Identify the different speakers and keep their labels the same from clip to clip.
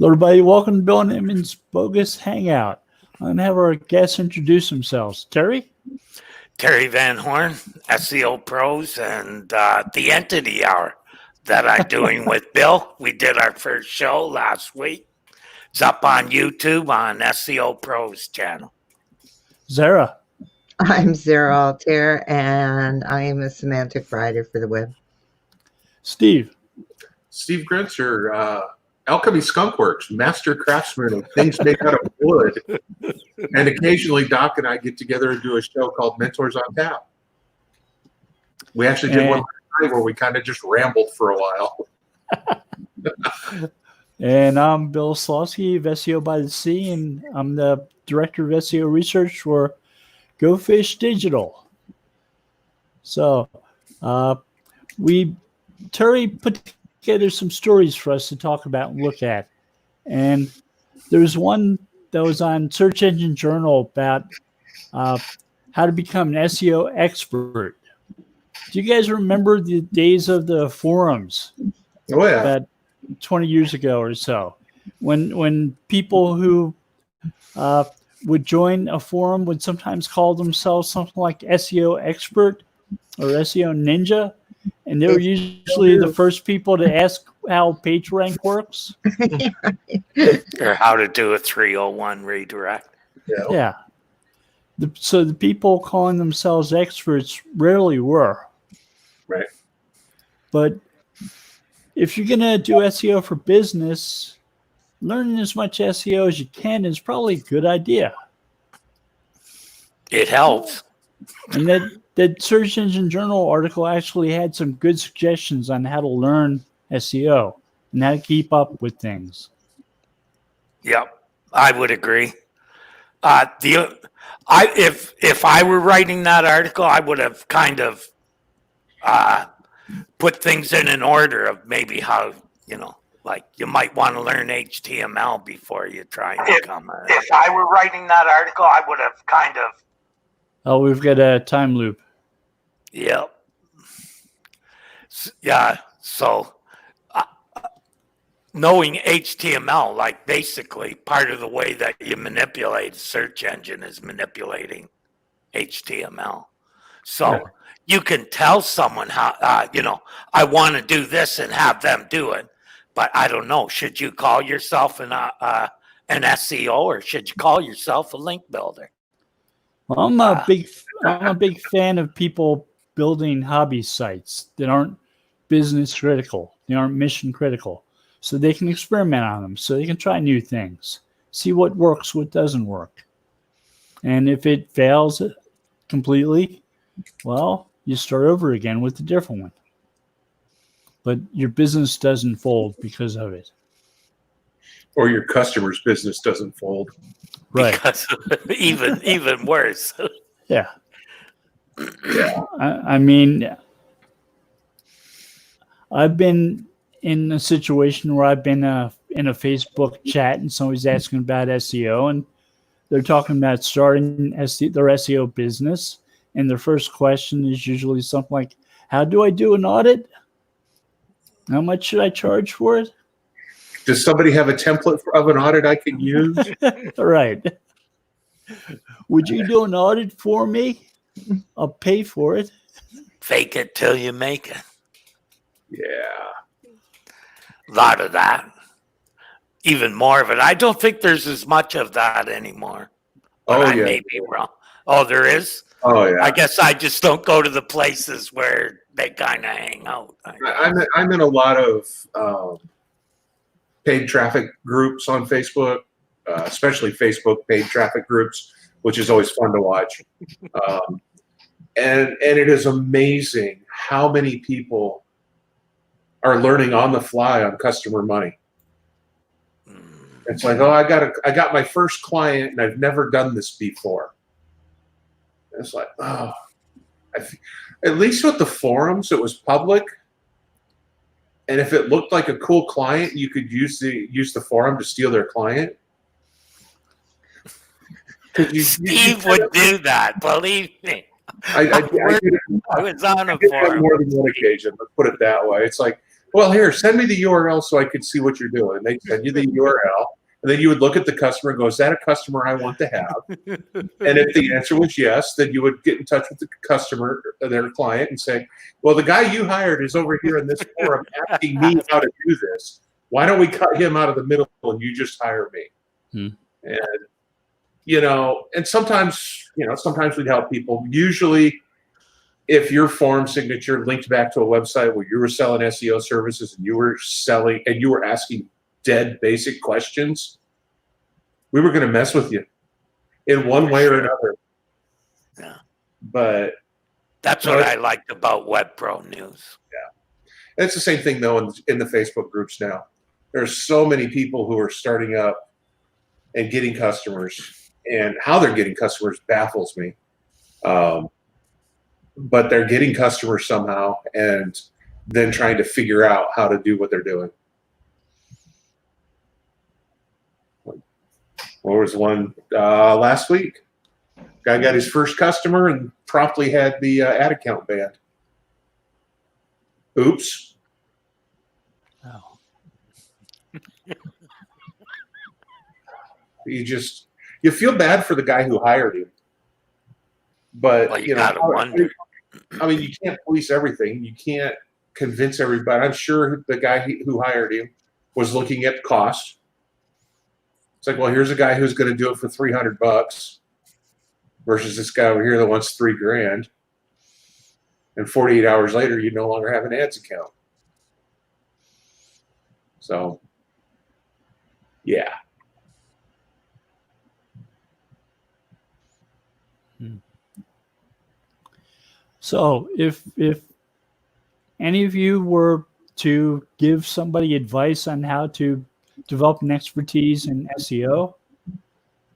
Speaker 1: Hello, everybody. Welcome to Bill and Ammon's Bogus Hangout. I'm going to have our guests introduce themselves. Terry?
Speaker 2: Terry Van Horn, SEO Pros, and the Entity Hour that I'm doing with Bill. We did our first show last week. It's up on YouTube on SEO Pros channel.
Speaker 1: Zara?
Speaker 3: I'm Zara Altair, and I am a semantic writer for the web.
Speaker 1: Steve?
Speaker 4: Steve Grenzer, Alchemy Skunkworks, master craftsman of things made out of wood. And occasionally Doc and I get together and do a show called Mentors on Tap. We actually did one last night where we kind of just rambled for a while.
Speaker 1: And I'm Bill Slosky of SEO by the Sea, and I'm the Director of SEO Research for Go Fish Digital. So, Terry put together some stories for us to talk about and look at. And there's one that was on Search Engine Journal about how to become an SEO expert. Do you guys remember the days of the forums?
Speaker 4: Oh, yeah.
Speaker 1: About 20 years ago or so, when people who would join a forum would sometimes call themselves something like SEO expert or SEO ninja, and they were usually the first people to ask how PageRank works.
Speaker 2: Or how to do a 301 redirect.
Speaker 1: Yeah. So the people calling themselves experts rarely were.
Speaker 4: Right.
Speaker 1: But if you're going to do SEO for business, learning as much SEO as you can is probably a good idea.
Speaker 2: It helps.
Speaker 1: And that Search Engine Journal article actually had some good suggestions on how to learn SEO and how to keep up with things.
Speaker 2: Yep, I would agree. If I were writing that article, I would have kind of put things in an order of maybe how, like you might want to learn HTML before you try and become a... If I were writing that article, I would have kind of...
Speaker 1: Oh, we've got a time loop.
Speaker 2: Yep. Yeah, so knowing HTML, like basically part of the way that you manipulate a search engine is manipulating HTML. So you can tell someone how, I want to do this and have them do it. But I don't know, should you call yourself an SEO or should you call yourself a link builder?
Speaker 1: Well, I'm a big fan of people building hobby sites that aren't business critical. They aren't mission critical. So they can experiment on them. So they can try new things. See what works, what doesn't work. And if it fails completely, well, you start over again with a different one. But your business doesn't fold because of it.
Speaker 4: Or your customer's business doesn't fold.
Speaker 1: Right.
Speaker 2: Because even worse.
Speaker 1: Yeah. I mean, I've been in a situation where I've been in a Facebook chat and somebody's asking about SEO, and they're talking about starting their SEO business. And their first question is usually something like, how do I do an audit? How much should I charge for it?
Speaker 4: Does somebody have a template of an audit I can use?
Speaker 1: Right. Would you do an audit for me? I'll pay for it.
Speaker 2: Fake it till you make it.
Speaker 4: Yeah.
Speaker 2: A lot of that. Even more of it. I don't think there's as much of that anymore. But I may be wrong. Oh, there is?
Speaker 4: Oh, yeah.
Speaker 2: I guess I just don't go to the places where they kind of hang out.
Speaker 4: I'm in a lot of paid traffic groups on Facebook, especially Facebook paid traffic groups, which is always fun to watch. And it is amazing how many people are learning on the fly on customer money. It's like, oh, I got my first client and I've never done this before. And it's like, oh, at least with the forums, it was public. And if it looked like a cool client, you could use the forum to steal their client.
Speaker 2: Steve would do that, believe me.
Speaker 4: I
Speaker 2: was on a
Speaker 4: forum
Speaker 2: forum
Speaker 4: more than one occasion. Let's put it that way. It's like well, here, send me the URL so I could see what you're doing. And they'd send you the URL. And then you would look at the customer and go, is that a customer I want to have? And if the answer was yes, then you would get in touch with the customer, their client, and say, well, the guy you hired is over here in this forum asking me how to do this. Why don't we cut him out of the middle and you just hire me? And, and sometimes we'd help people. Usually, if your form signature linked back to a website where you were selling SEO services and you were asking dead basic questions, we were going to mess with you in one way or another.
Speaker 2: Yeah.
Speaker 4: But
Speaker 2: that's what I liked about Web Pro News.
Speaker 4: Yeah. It's the same thing, though, in the Facebook groups now. There's so many people who are starting up and getting customers, and how they're getting customers baffles me. But they're getting customers somehow and then trying to figure out how to do what they're doing. There was one last week. Guy got his first customer and promptly had the ad account banned. Oops.
Speaker 1: Oh.
Speaker 4: You feel bad for the guy who hired him. But,
Speaker 2: you gotta wonder.
Speaker 4: I mean, you can't police everything. You can't convince everybody. I'm sure the guy who hired him was looking at cost. It's like, well, here's a guy who's going to do it for $300 versus this guy over here that wants $3,000. And 48 hours later, you no longer have an ads account. So, yeah.
Speaker 1: So if any of you were to give somebody advice on how to develop an expertise in SEO,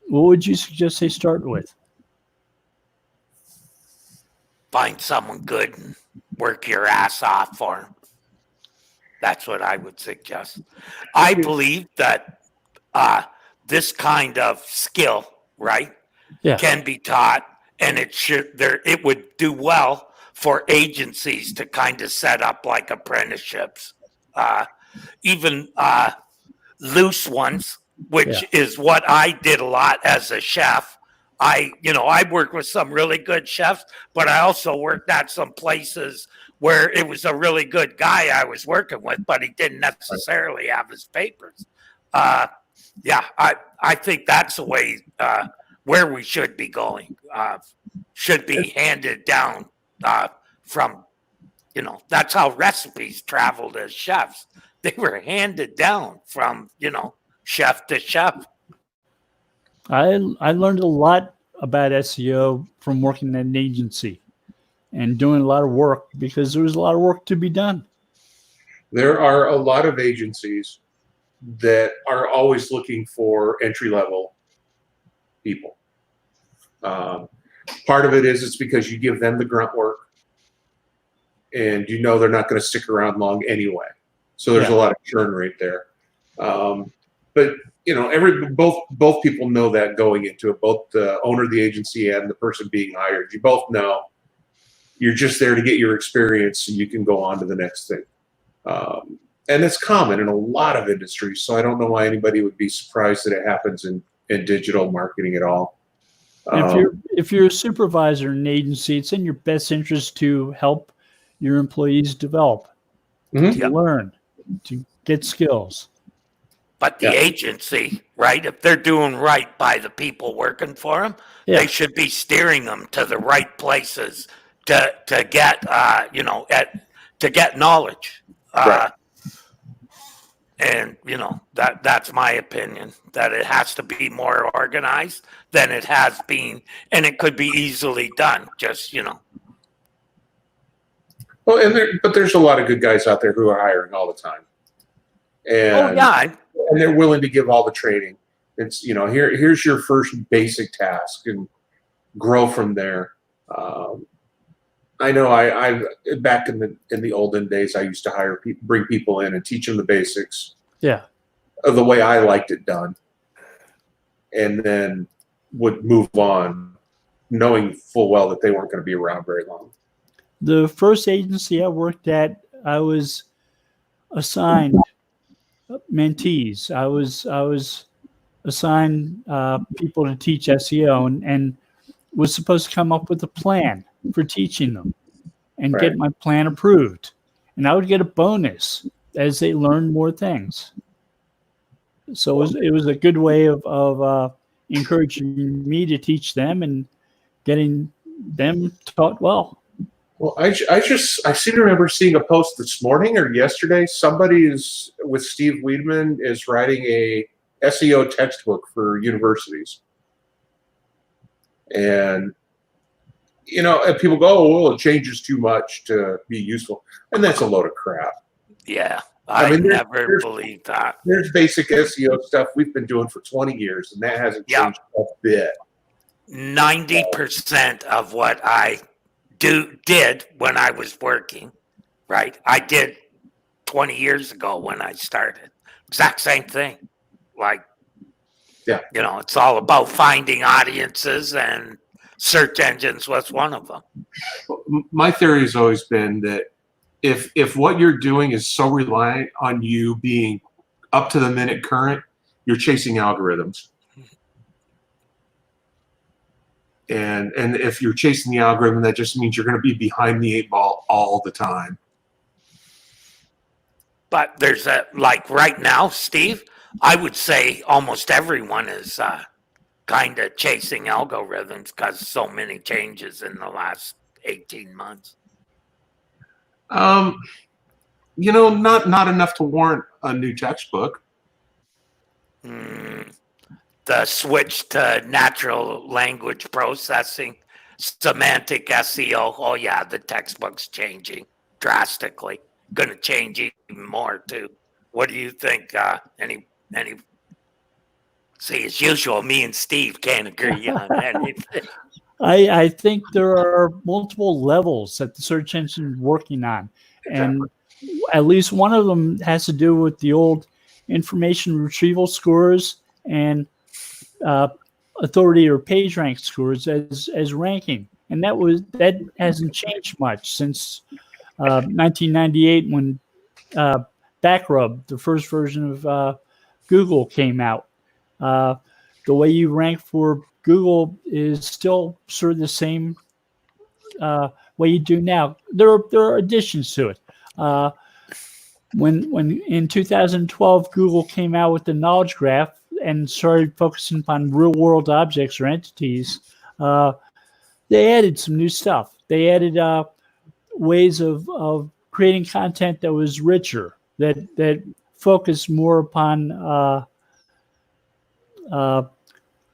Speaker 1: what would you suggest they start with?
Speaker 2: Find someone good and work your ass off for them. That's what I would suggest. I believe that this kind of skill, right, can be taught, and it would do well for agencies to kind of set up like apprenticeships, even loose ones, which is what I did a lot as a chef. I worked with some really good chefs, but I also worked at some places where it was a really good guy I was working with, but he didn't necessarily have his papers. I think that's the way where we should be going. Should be handed down from, that's how recipes traveled as chefs. They were handed down from, chef to chef.
Speaker 1: I learned a lot about SEO from working at an agency and doing a lot of work because there was a lot of work to be done.
Speaker 4: There are a lot of agencies that are always looking for entry-level people. Part of it is it's because you give them the grunt work and they're not going to stick around long anyway. So there's a lot of churn rate there. But both people know that going into it, both the owner of the agency and the person being hired. You both know you're just there to get your experience so you can go on to the next thing. And it's common in a lot of industries, so I don't know why anybody would be surprised that it happens in digital marketing at all.
Speaker 1: If you're a supervisor in an agency, it's in your best interest to help your employees develop, to learn, to get skills.
Speaker 2: But the agency, right, if they're doing right by the people working for them, they should be steering them to the right places to get, to get knowledge.
Speaker 4: Right.
Speaker 2: And, that's my opinion, that it has to be more organized than it has been. And it could be easily done, just,
Speaker 4: Well, but there's a lot of good guys out there who are hiring all the time. And, and they're willing to give all the training. It's, here's your first basic task and grow from there. I know I back in the olden days, I used to bring people in and teach them the basics. Of the way I liked it done. And then would move on knowing full well that they weren't going to be around very long.
Speaker 1: The first agency I worked at, I was assigned mentees. I was assigned people to teach SEO and was supposed to come up with a plan for teaching them and get my plan approved. And I would get a bonus as they learned more things. So it was a good way of encouraging me to teach them and getting them taught well.
Speaker 4: Well, I seem to remember seeing a post this morning or yesterday. Somebody is with Steve Wiedemann is writing a SEO textbook for universities, and and people go, "Oh, well, it changes too much to be useful," and that's a load of crap.
Speaker 2: Yeah, I never believed that.
Speaker 4: There's basic SEO stuff we've been doing for 20 years, and that hasn't changed a bit.
Speaker 2: 90% of what I did when I was working, right? I did 20 years ago when I started. Exact same thing. Like, it's all about finding audiences, and search engines was one of them.
Speaker 4: My theory has always been that if what you're doing is so reliant on you being up to the minute current, you're chasing algorithms. And if you're chasing the algorithm, that just means you're going to be behind the 8 ball all the time.
Speaker 2: But there's like right now, Steve, I would say almost everyone is kind of chasing algorithms because so many changes in the last 18 months.
Speaker 4: Not enough to warrant a new textbook.
Speaker 2: The switch to natural language processing, semantic SEO. Oh yeah, the textbook's changing drastically. Going to change even more too. What do you think? Any? See, as usual, me and Steve can't agree on anything.
Speaker 1: I think there are multiple levels that the search engine is working on, and at least one of them has to do with the old information retrieval scores and authority or page rank scores as ranking, and that hasn't changed much since 1998 when Backrub, the first version of Google, came out. The way you rank for Google is still sort of the same way you do now. There are additions to it. When in 2012 Google came out with the knowledge graph and started focusing upon real world objects or entities, they added some new stuff. They added ways of creating content that was richer, that focused more upon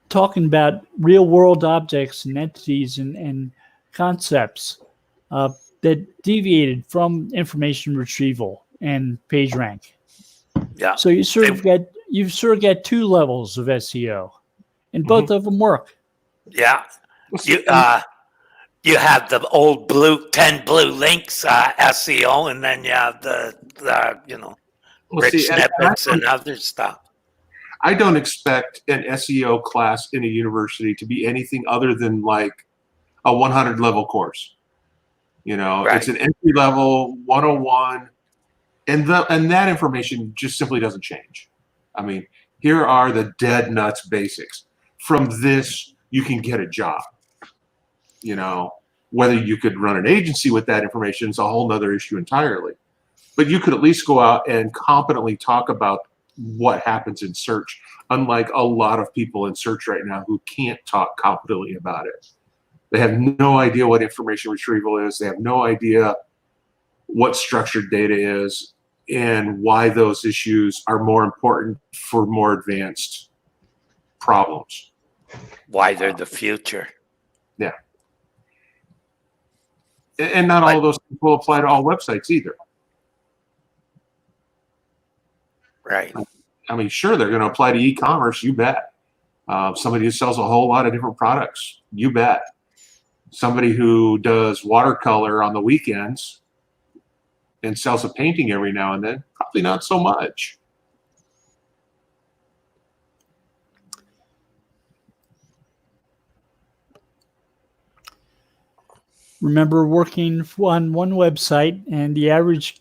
Speaker 1: talking about real world objects and entities and concepts that deviated from information retrieval and page rank.
Speaker 2: Yeah.
Speaker 1: So you sort of get two levels of SEO, and both of them work.
Speaker 2: Yeah. You have the old 10 blue links SEO, and then you have the rich snippets and other stuff.
Speaker 4: I don't expect an SEO class in a university to be anything other than like a 100 level course. It's an entry level 101, and that information just simply doesn't change. I mean, here are the dead nuts basics. From this, you can get a job. Whether you could run an agency with that information is a whole nother issue entirely. But you could at least go out and competently talk about what happens in search, unlike a lot of people in search right now who can't talk competently about it. They have no idea what information retrieval is. They have no idea what structured data is and why those issues are more important for more advanced problems.
Speaker 2: Why they're the future.
Speaker 4: Yeah. And not all of those will apply to all websites either.
Speaker 2: Right.
Speaker 4: I mean, sure, they're going to apply to e-commerce, you bet. Somebody who sells a whole lot of different products, you bet. Somebody who does watercolor on the weekends and sells a painting every now and then, probably not so much.
Speaker 1: Remember working on one website, and the average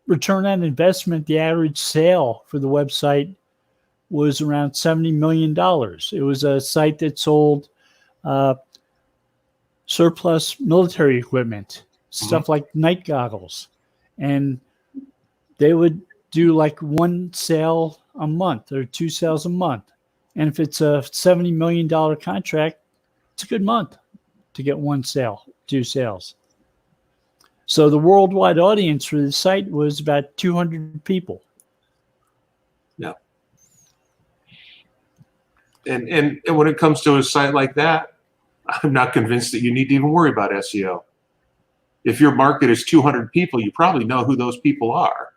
Speaker 1: return on investment, the average sale for the website was around $70 million. It was a site that sold surplus military equipment, stuff like night goggles. And they would do like one sale a month or 2 sales a month. And if it's a $70 million contract, it's a good month to get 1 sale, 2 sales. So the worldwide audience for the site was about 200 people.
Speaker 4: Yeah. And when it comes to a site like that, I'm not convinced that you need to even worry about SEO. If your market is 200 people, you probably know who those people are.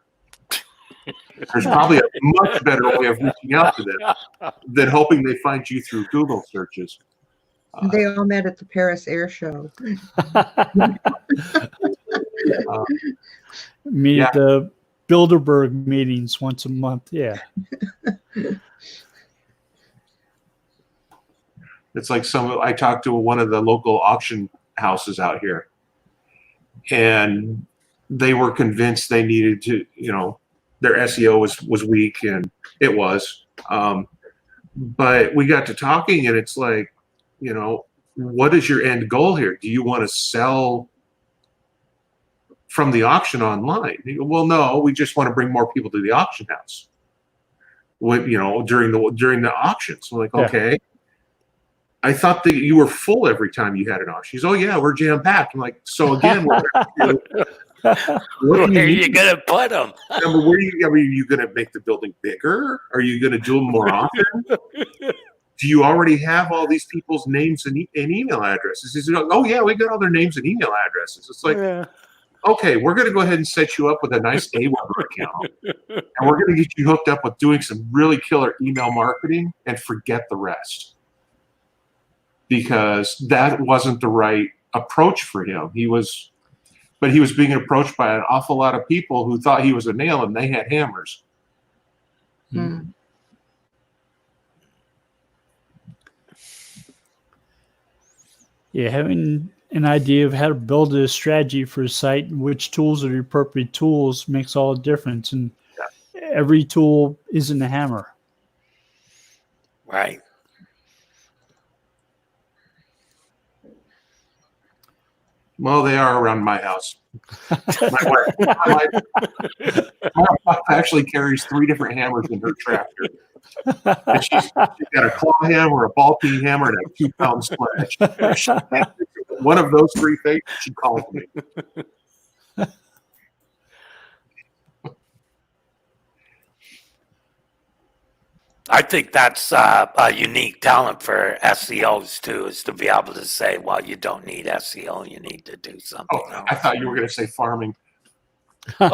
Speaker 4: There's probably a much better way of reaching out to them than hoping they find you through Google searches.
Speaker 3: They all met at the Paris Air Show.
Speaker 1: Meet at the Bilderberg meetings once a month. Yeah.
Speaker 4: It's like I talked to one of the local auction houses out here, and they were convinced they needed to, their SEO was weak, and it was. But we got to talking, and it's like, what is your end goal here? Do you want to sell from the auction online? Well, no, we just want to bring more people to the auction house. During the auctions. I'm like, okay. I thought that you were full every time you had an auction. He's, oh yeah, we're jam packed. I'm like, so again, where
Speaker 2: are you gonna put them?
Speaker 4: Are you gonna make the building bigger? Are you gonna do them more often? Do you already have all these people's names and email addresses? He's like, oh yeah, we got all their names and email addresses. It's like, okay, we're gonna go ahead and set you up with a nice Aweber account, and we're gonna get you hooked up with doing some really killer email marketing, and forget the rest. Because that wasn't the right approach for him. He was being approached by an awful lot of people who thought he was a nail and they had hammers.
Speaker 1: Yeah, having an idea of how to build a strategy for a site and which tools are the appropriate tools makes all the difference. And every tool isn't a hammer.
Speaker 2: Right.
Speaker 4: Well, they are around my house. My wife actually carries 3 different hammers in her tractor. And she's got a claw hammer, a ball peen hammer, and a 2-pound sledge. One of those 3 things, she calls me.
Speaker 2: I think that's a unique talent for SEOs too, is to be able to say, well, you don't need SEO, you need to do something else.
Speaker 4: I thought you were going to say farming.
Speaker 2: No,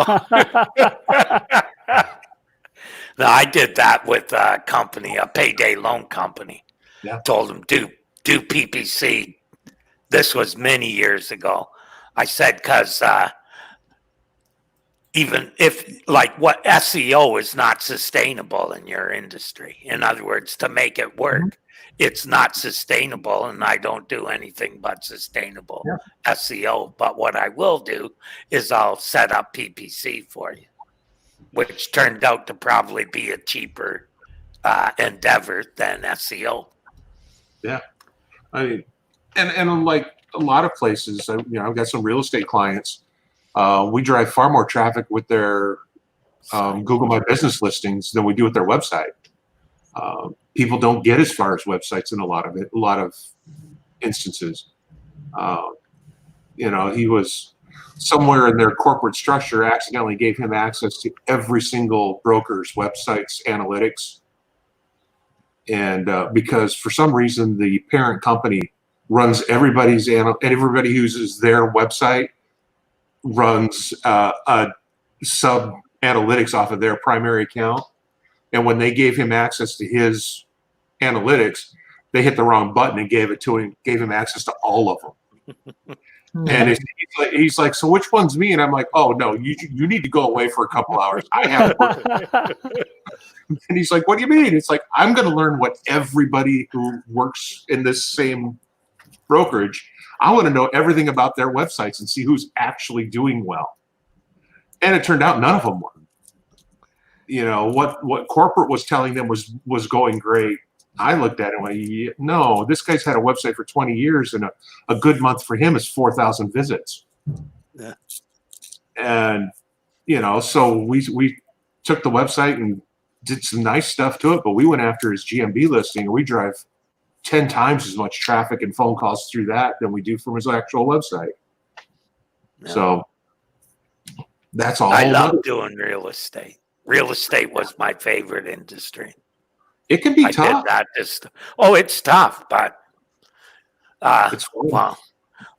Speaker 2: I did that with a company, a payday loan company.
Speaker 4: Yeah.
Speaker 2: Told them, do PPC. This was many years ago. I said, because even if, like, what SEO is not sustainable in your industry. In other words, to make it work, it's not sustainable, and I don't do anything but sustainable SEO. But what I will do is I'll set up PPC for you, which turned out to probably be a cheaper endeavor than SEO.
Speaker 4: Yeah. I mean, and like a lot of places, I've got some real estate clients. We drive far more traffic with their Google My Business listings than we do with their website. People don't get as far as websites in a lot of instances. He was somewhere in their corporate structure accidentally gave him access to every single broker's website's analytics. And because for some reason the parent company runs everybody who uses their website runs a sub analytics off of their primary account. And when they gave him access to his analytics, they hit the wrong button and gave him access to all of them. And he's like, so which one's me? And I'm like, oh no, you need to go away for a couple hours. I have work. And he's like, what do you mean? It's like, I'm going to learn what everybody who works in this same brokerage, I want to know everything about their websites and see who's actually doing well. And it turned out none of them were. What corporate was telling them was going great. I looked at it and went, no, this guy's had a website for 20 years, and a good month for him is 4,000 visits.
Speaker 2: Yeah.
Speaker 4: And, so we took the website and did some nice stuff to it, but we went after his GMB listing, and we drive 10 times as much traffic and phone calls through that than we do from his actual website.
Speaker 2: Yeah.
Speaker 4: So that's all.
Speaker 2: I love doing real estate. Real estate was my favorite industry.
Speaker 4: It can be
Speaker 2: I
Speaker 4: tough.
Speaker 2: did that it's tough, but
Speaker 4: It's fun.
Speaker 2: well,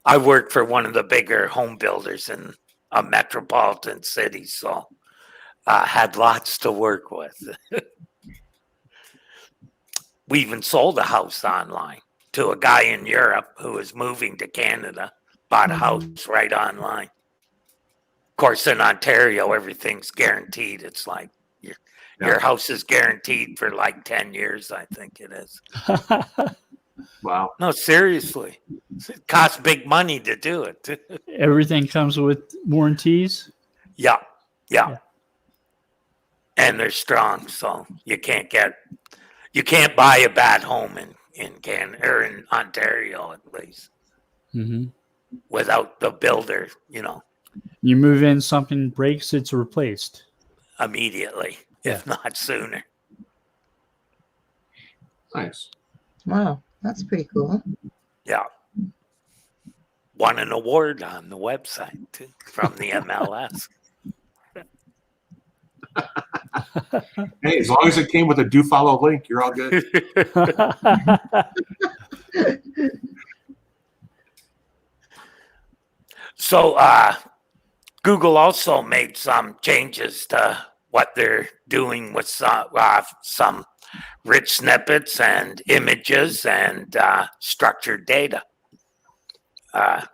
Speaker 2: I worked for one of the bigger home builders in a metropolitan city, so had lots to work with. We even sold a house online to a guy in Europe who was moving to Canada, bought a house right online. Of course, in Ontario, everything's guaranteed. It's like your house is guaranteed for like 10 years, I think it is.
Speaker 4: Wow.
Speaker 2: No, seriously. It costs big money to do it.
Speaker 1: Everything comes with warranties.
Speaker 2: Yeah. And they're strong, so you can't buy a bad home in Canada or in Ontario at least without the builder,
Speaker 1: You move in, something breaks, it's replaced
Speaker 2: immediately, if not sooner.
Speaker 4: Nice.
Speaker 3: Wow, that's pretty cool.
Speaker 2: Yeah. Won an award on the website too, from the MLS.
Speaker 4: Hey, as long as it came with a do follow link, you're all good.
Speaker 2: So Google also made some changes to what they're doing with some rich snippets and images and structured data.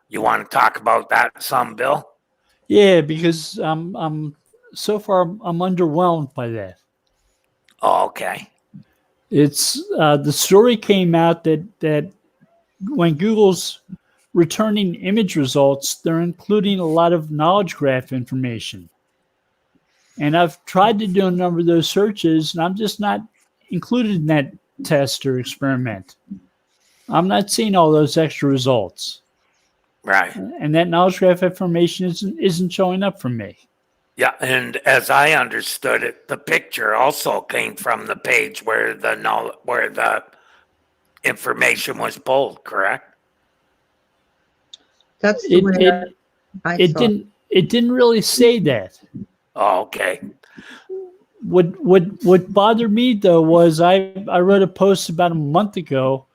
Speaker 2: You want to talk about that some, Bill?
Speaker 1: Yeah, because so far I'm underwhelmed by that.
Speaker 2: Oh, okay.
Speaker 1: It's the story came out that when Google's returning image results, they're including a lot of knowledge graph information. And I've tried to do a number of those searches, and I'm just not included in that test or experiment. I'm not seeing all those extra results.
Speaker 2: Right.
Speaker 1: And that knowledge graph information isn't showing up for me.
Speaker 2: Yeah, and as I understood it, the picture also came from the page where the information was pulled, correct?
Speaker 3: That's
Speaker 1: It
Speaker 3: where I saw.
Speaker 1: didn't really say that.
Speaker 2: Oh, okay.
Speaker 1: What bothered me though was I wrote a post about a month ago,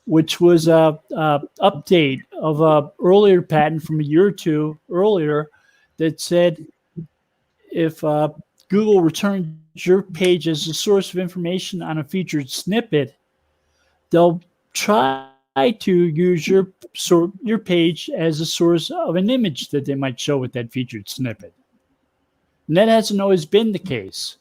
Speaker 1: which was a update of a earlier patent from a year or two earlier that said if Google returns your page as a source of information on a featured snippet, they'll try to use your page as a source of an image that they might show with that featured snippet. And that hasn't always been the case.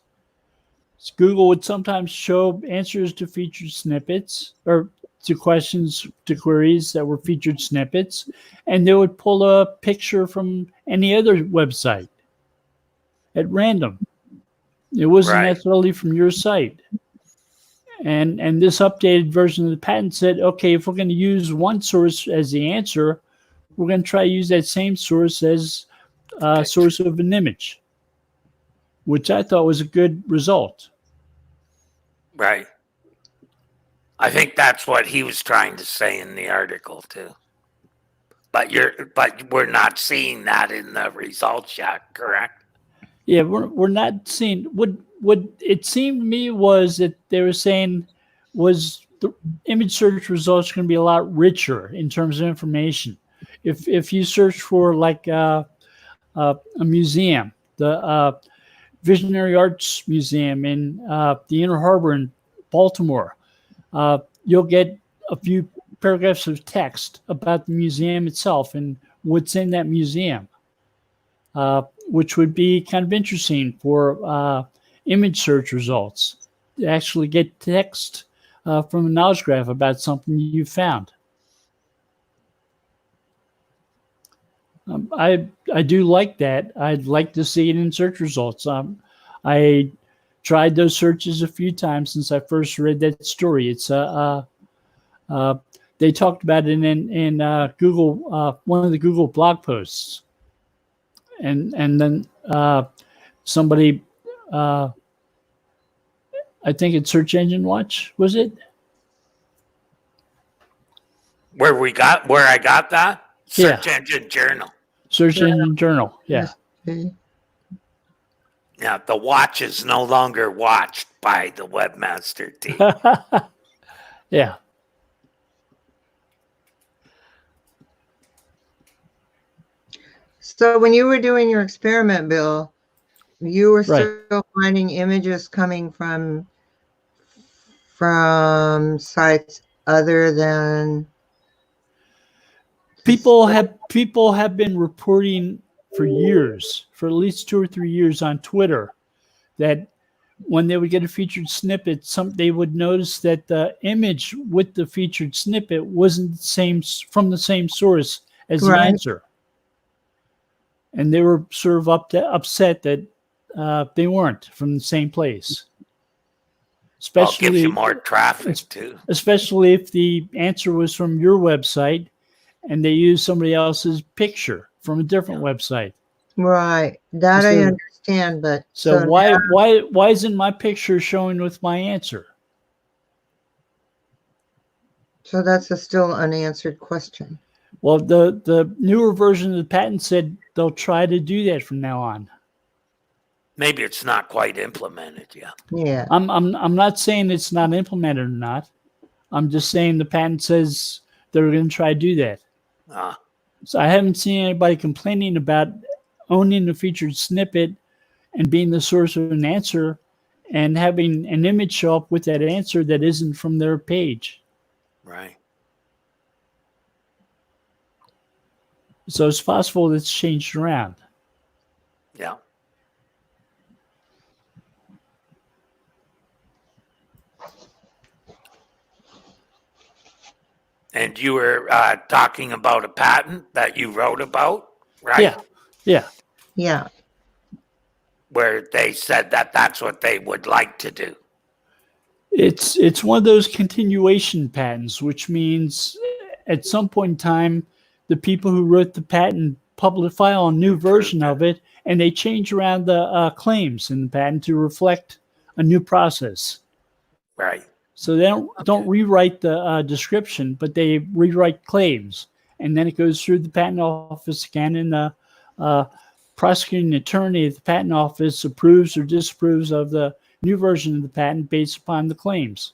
Speaker 1: So Google would sometimes show answers to featured snippets or to questions, to queries that were featured snippets, and they would pull a picture from any other website at random. It wasn't necessarily from your site. And this updated version of the patent said, okay, if we're going to use one source as the answer, we're going to try to use that same source as a source of an image, which I thought was a good result.
Speaker 2: Right. I think that's what he was trying to say in the article too. But we're not seeing that in the results yet, correct?
Speaker 1: Yeah, we're not seeing what it seemed to me was that they were saying was the image search results going to be a lot richer in terms of information. If you search for like a museum, the Visionary Arts Museum in the Inner Harbor in Baltimore, you'll get a few paragraphs of text about the museum itself and what's in that museum, which would be kind of interesting for image search results. To actually get text from a knowledge graph about something you found. I do like that. I'd like to see it in search results. I tried those searches a few times since I first read that story. It's they talked about it in Google, one of the Google blog posts, and then somebody, I think it's Search Engine Watch, was it?
Speaker 2: Where I got that? Search Engine Journal.
Speaker 1: Search Engine Journal, yeah.
Speaker 3: Okay.
Speaker 2: Yeah, the watch is no longer watched by the webmaster team.
Speaker 1: Yeah.
Speaker 3: So when you were doing your experiment, Bill, you were
Speaker 1: Right.
Speaker 3: still finding images coming from sites other than
Speaker 1: People have been reporting for years, for at least 2 or 3 years on Twitter, that when they would get a featured snippet, they would notice that the image with the featured snippet wasn't from the same source as the
Speaker 3: Right.
Speaker 1: answer, and they were sort of upset that they weren't from the same place.
Speaker 2: Well, it gives you more traffic too.
Speaker 1: Especially if the answer was from your website and they used somebody else's picture from a different website.
Speaker 3: Right. That I understand, but
Speaker 1: So why isn't my picture showing with my answer?
Speaker 3: so that's a still unanswered question.
Speaker 1: Well, the newer version of the patent said they'll try to do that from now on.
Speaker 2: Maybe it's not quite implemented yet.
Speaker 3: Yeah.
Speaker 1: I'm not saying it's not implemented or not. I'm just saying the patent says they're going to try to do that. So I haven't seen anybody complaining about owning the featured snippet and being the source of an answer and having an image show up with that answer that isn't from their page.
Speaker 2: Right.
Speaker 1: So it's possible it's changed around.
Speaker 2: Yeah. And you were talking about a patent that you wrote about, right?
Speaker 3: Yeah.
Speaker 2: Where they said that that's what they would like to do.
Speaker 1: It's one of those continuation patents, which means at some point in time, the people who wrote the patent file a new version of it, and they change around the claims in the patent to reflect a new process.
Speaker 2: Right.
Speaker 1: So they don't rewrite the description, but they rewrite claims, and then it goes through the patent office again, and the prosecuting attorney at the patent office approves or disapproves of the new version of the patent based upon the claims.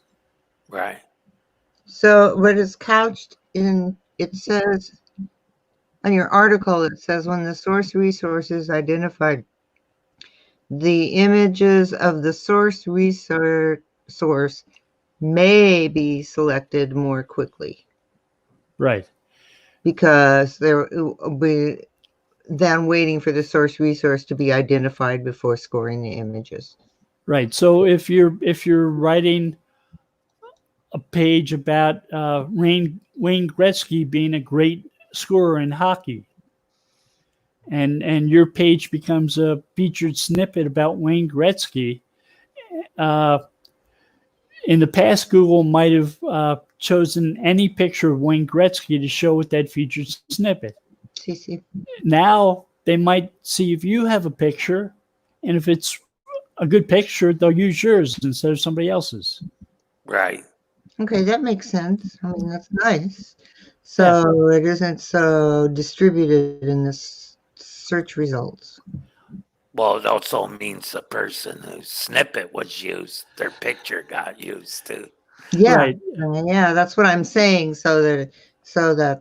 Speaker 2: Right.
Speaker 3: So what is couched in, it says on your article, it says when the source resource is identified, the images of the source source may be selected more quickly.
Speaker 1: Right.
Speaker 3: Because there will be then waiting for the source resource to be identified before scoring the images.
Speaker 1: Right. So if you're writing a page about Wayne Gretzky being a great scorer in hockey, and your page becomes a featured snippet about Wayne Gretzky, in the past, Google might have chosen any picture of Wayne Gretzky to show with that featured snippet. Now they might see if you have a picture, and if it's a good picture, they'll use yours instead of somebody else's.
Speaker 2: Right.
Speaker 3: Okay, that makes sense. I mean, that's nice. So it isn't so distributed in the search results.
Speaker 2: Well, it also means the person whose snippet was used, their picture got used too.
Speaker 3: Yeah,
Speaker 1: Right.
Speaker 3: Yeah, that's what I'm saying. So that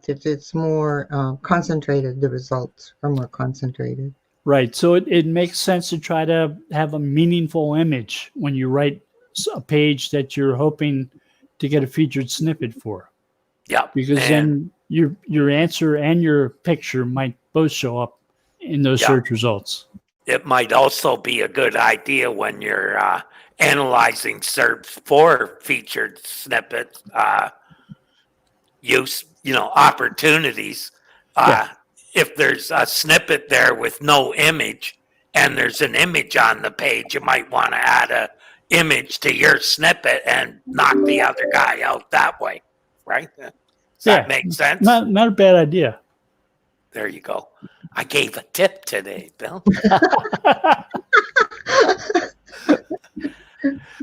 Speaker 3: it's more concentrated. The results are more concentrated.
Speaker 1: Right. So it makes sense to try to have a meaningful image when you write a page that you're hoping to get a featured snippet for.
Speaker 2: Yeah.
Speaker 1: Because then your answer and your picture might both show up in those search results.
Speaker 2: It might also be a good idea when you're analyzing search for featured snippets, opportunities. if there's a snippet there with no image and there's an image on the page, you might want to add a image to your snippet and knock the other guy out that way, right? Does that make sense?
Speaker 1: Not a bad idea.
Speaker 2: There you go. I gave a tip today, Bill.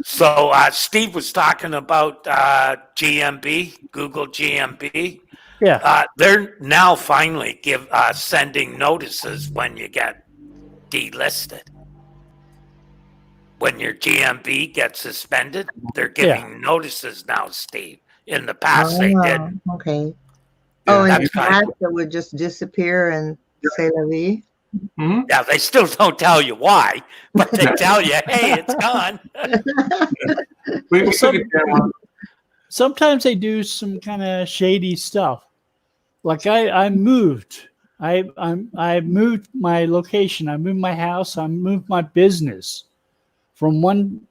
Speaker 2: So Steve was talking about GMB, Google GMB.
Speaker 1: Yeah.
Speaker 2: They're now finally sending notices when you get delisted. When your GMB gets suspended, they're giving notices now, Steve. In the past, they didn't.
Speaker 3: Okay.
Speaker 4: Yeah,
Speaker 3: And
Speaker 2: that's
Speaker 3: that would just disappear and say la vie?
Speaker 4: Mhm.
Speaker 2: Yeah, they still don't tell you why, but they tell you, hey, it's gone.
Speaker 4: We took it down.
Speaker 1: Sometimes they do some kind of shady stuff. Like I moved. I moved my location. I moved my house. I moved my business from one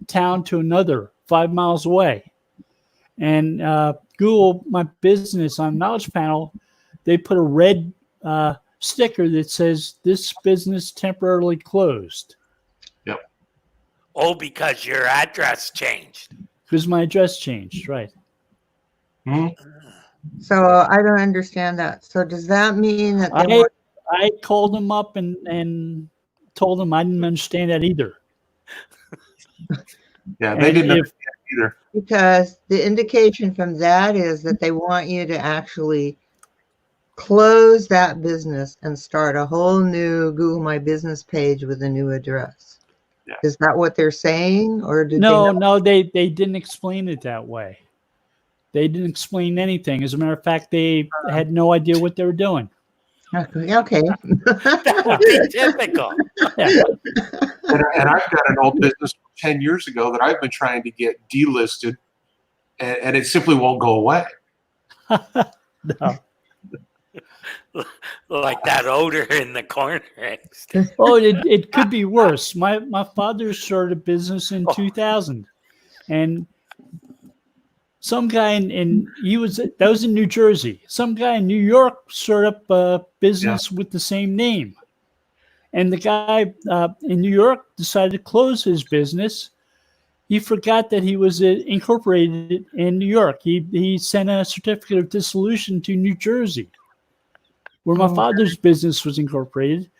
Speaker 1: town to another 5 miles away. And Google My Business on Knowledge Panel, they put a red sticker that says this business temporarily closed.
Speaker 4: Yep.
Speaker 2: Oh, because your address changed.
Speaker 1: Because my address changed, right?
Speaker 4: Mhm.
Speaker 3: So I don't understand that. So does that mean that they
Speaker 1: I called them up and told them I didn't understand that either.
Speaker 4: Yeah, they
Speaker 1: And
Speaker 4: didn't
Speaker 1: if-
Speaker 4: understand either.
Speaker 3: because the indication from that is that they want you to actually close that business and start a whole new Google My Business page with a new address.
Speaker 4: Yeah.
Speaker 3: Is that what they're saying, or did
Speaker 1: No, they didn't explain it that way. They didn't explain anything. As a matter of fact, they had no idea what they were doing.
Speaker 3: they? Okay.
Speaker 2: That would be typical.
Speaker 1: Yeah.
Speaker 4: And I've got an old business from 10 years ago that I've been trying to get delisted, and it simply won't go away.
Speaker 1: No.
Speaker 2: Like that odor in the corner.
Speaker 1: Oh, it could be worse. My father started a business in 2000, and some guy that was in New Jersey. Some guy in New York started up a business with the same name, and the guy in New York decided to close his business. He forgot that he was incorporated in New York. He sent a certificate of dissolution to New Jersey, where my father's business was incorporated,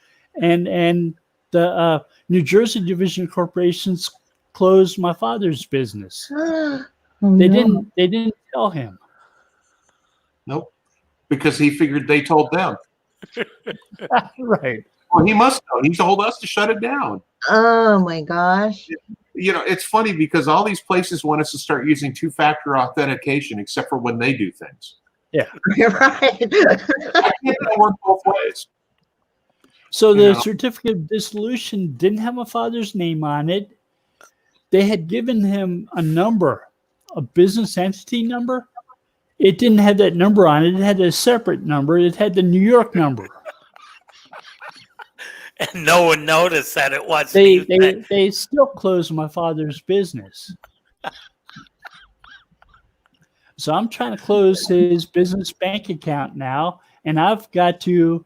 Speaker 1: and the New Jersey division of corporations closed my father's business. They didn't tell him.
Speaker 4: Nope. Because he figured they told them.
Speaker 1: Right.
Speaker 4: Well, he must know. He told us to shut it down.
Speaker 3: Oh my gosh.
Speaker 4: You know, it's funny because all these places want us to start using two-factor authentication, except for when they do things.
Speaker 1: Yeah.
Speaker 3: You're right.
Speaker 4: I can't work both ways.
Speaker 1: So the
Speaker 4: You know.
Speaker 1: certificate of dissolution didn't have my father's name on it. They had given him a number, a business entity number. It didn't have that number on it. It had a separate number. It had the New York number.
Speaker 2: And no one noticed that it wasn't.
Speaker 1: They still closed my father's business. So I'm trying to close his business bank account now, and I've got to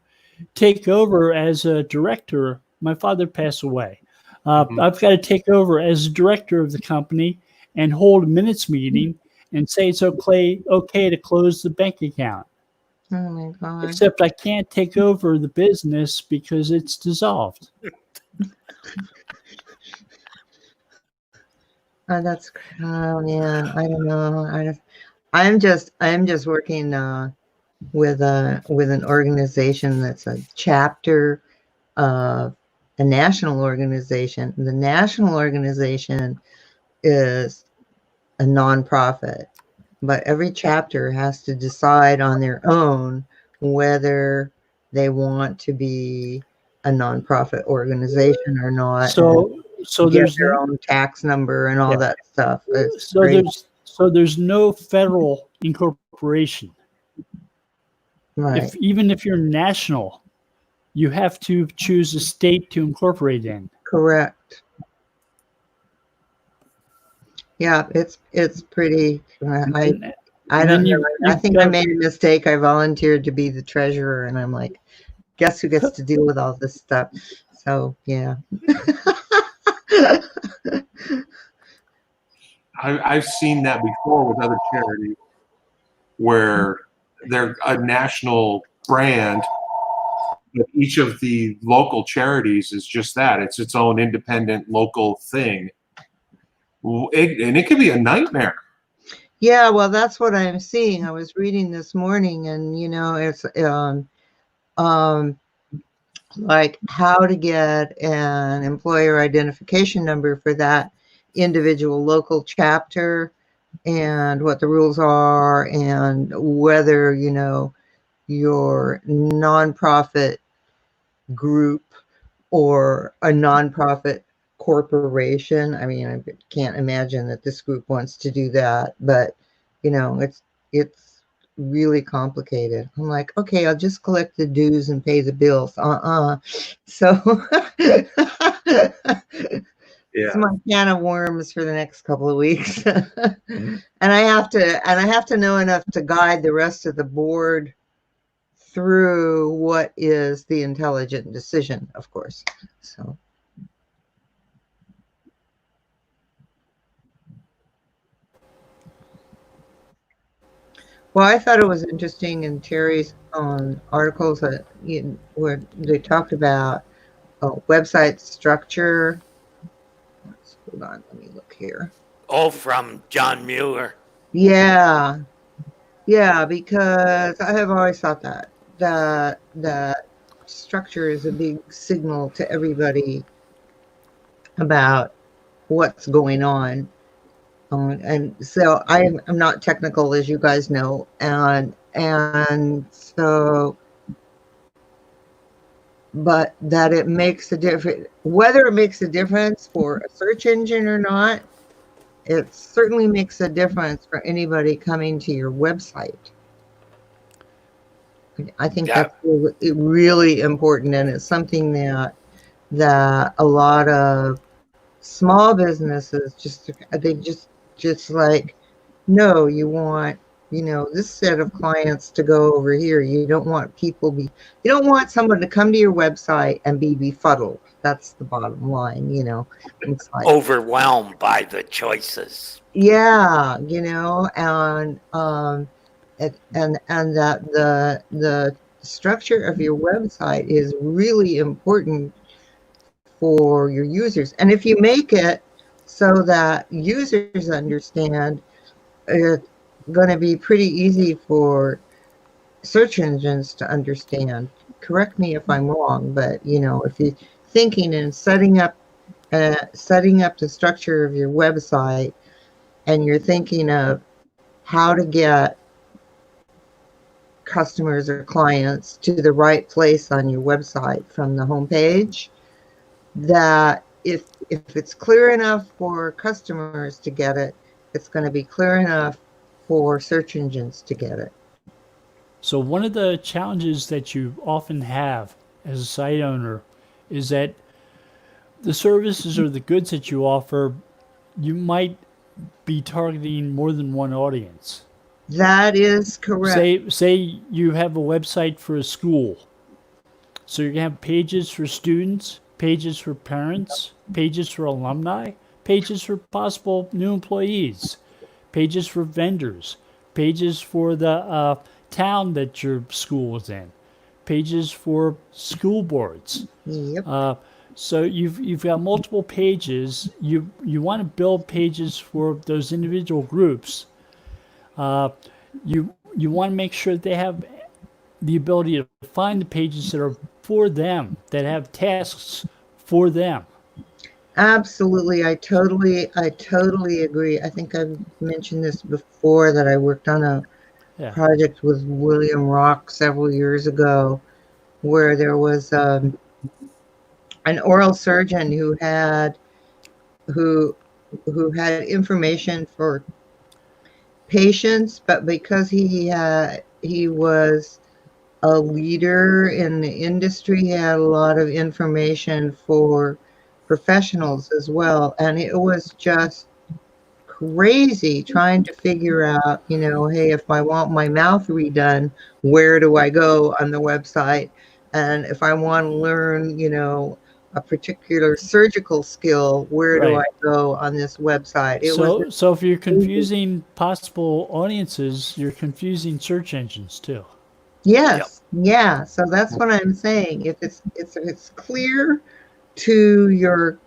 Speaker 1: take over as a director. My father passed away. I've got to take over as a director of the company and hold a minutes meeting and say it's okay to close the bank account.
Speaker 3: Oh my God.
Speaker 1: Except I can't take over the business because it's dissolved.
Speaker 3: Oh, man, I don't know. I'm just working with an organization that's a chapter of a national organization. The national organization is a nonprofit, but every chapter has to decide on their own whether they want to be a nonprofit organization or not.
Speaker 1: So
Speaker 3: get
Speaker 1: there's
Speaker 3: their own tax number and all that stuff. It's
Speaker 1: so
Speaker 3: great.
Speaker 1: there's no federal incorporation.
Speaker 3: Right.
Speaker 1: Even if you're national, you have to choose a state to incorporate in.
Speaker 3: Correct. Yeah, it's pretty. I
Speaker 1: Then
Speaker 3: don't know. I
Speaker 1: you've
Speaker 3: think I
Speaker 1: got
Speaker 3: made a mistake. I volunteered to be the treasurer, and I'm like, guess who gets to deal with all this stuff? So yeah.
Speaker 4: I've seen that before with other charities where they're a national brand, but each of the local charities is just that. It's its own independent local thing. And it can be a nightmare.
Speaker 3: Yeah, well, that's what I'm seeing. I was reading this morning, and it's um, like how to get an employer identification number for that individual local chapter, and what the rules are, and whether your nonprofit group or a nonprofit corporation. I mean, I can't imagine that this group wants to do that, but it's really complicated. I'm like, okay, I'll just collect the dues and pay the bills. So it's my can of worms for the next couple of weeks. and I have to know enough to guide the rest of the board through what is the intelligent decision, of course. So well, I thought it was interesting in Terry's articles that where they talked about website structure. Hold on, let me look here.
Speaker 2: Oh, from John Mueller.
Speaker 3: Yeah, because I have always thought that structure is a big signal to everybody about what's going on. And so I'm not technical, as you guys know, and so, but that it makes a difference, whether it makes a difference for a search engine or not, it certainly makes a difference for anybody coming to your website. I think that's really important, and it's something that a lot of small businesses just like, no, you want this set of clients to go over here. You don't want you don't want someone to come to your website and be befuddled. That's the bottom line. It's like
Speaker 2: Overwhelmed by the choices.
Speaker 3: yeah, and that the structure of your website is really important for your users. And if you make it so that users understand, it's going to be pretty easy for search engines to understand. Correct me if I'm wrong, but if you're thinking and setting up the structure of your website, and you're thinking of how to get customers or clients to the right place on your website from the homepage, that if it's clear enough for customers to get it, it's going to be clear enough for search engines to get it.
Speaker 1: So one of the challenges that you often have as a site owner is that the services or the goods that you offer, you might be targeting more than one audience.
Speaker 3: That is correct.
Speaker 1: Say you have a website for a school. So you're going to have pages for students, pages for parents, pages for alumni, pages for possible new employees, pages for vendors, pages for the town that your school is in, pages for school boards.
Speaker 3: Yep.
Speaker 1: So you've got multiple pages. You want to build pages for those individual groups. You want to make sure that they have the ability to find the pages that are for them, that have tasks for them.
Speaker 3: Absolutely. I totally agree. I think I've mentioned this before, that I worked on a project with William Rock several years ago, where there was an oral surgeon who had information for patients, but because he was a leader in the industry, he had a lot of information for professionals as well, and it was just crazy trying to figure out, hey, if I want my mouth redone, where do I go on the website? And if I want to learn, a particular surgical skill, where do I
Speaker 1: Right.
Speaker 3: go on this website?
Speaker 1: So if you're confusing possible audiences, you're confusing search engines too.
Speaker 3: Yes, yeah. So that's what I'm saying. If it's clear to your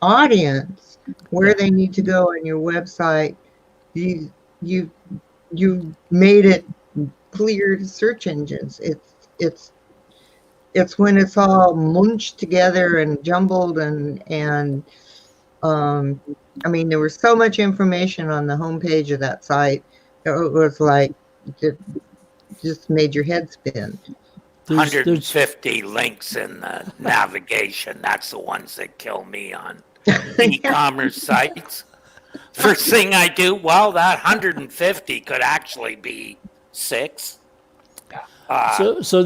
Speaker 3: audience where they need to go on your website, you made it clear to search engines. It's when it's all munched together and jumbled and I mean, there was so much information on the homepage of that site. It was like it just made your head spin.
Speaker 1: There's
Speaker 2: 150 links in the navigation. That's the ones that kill me on e-commerce sites. First thing I do, well, that 150 could actually be 6.
Speaker 1: so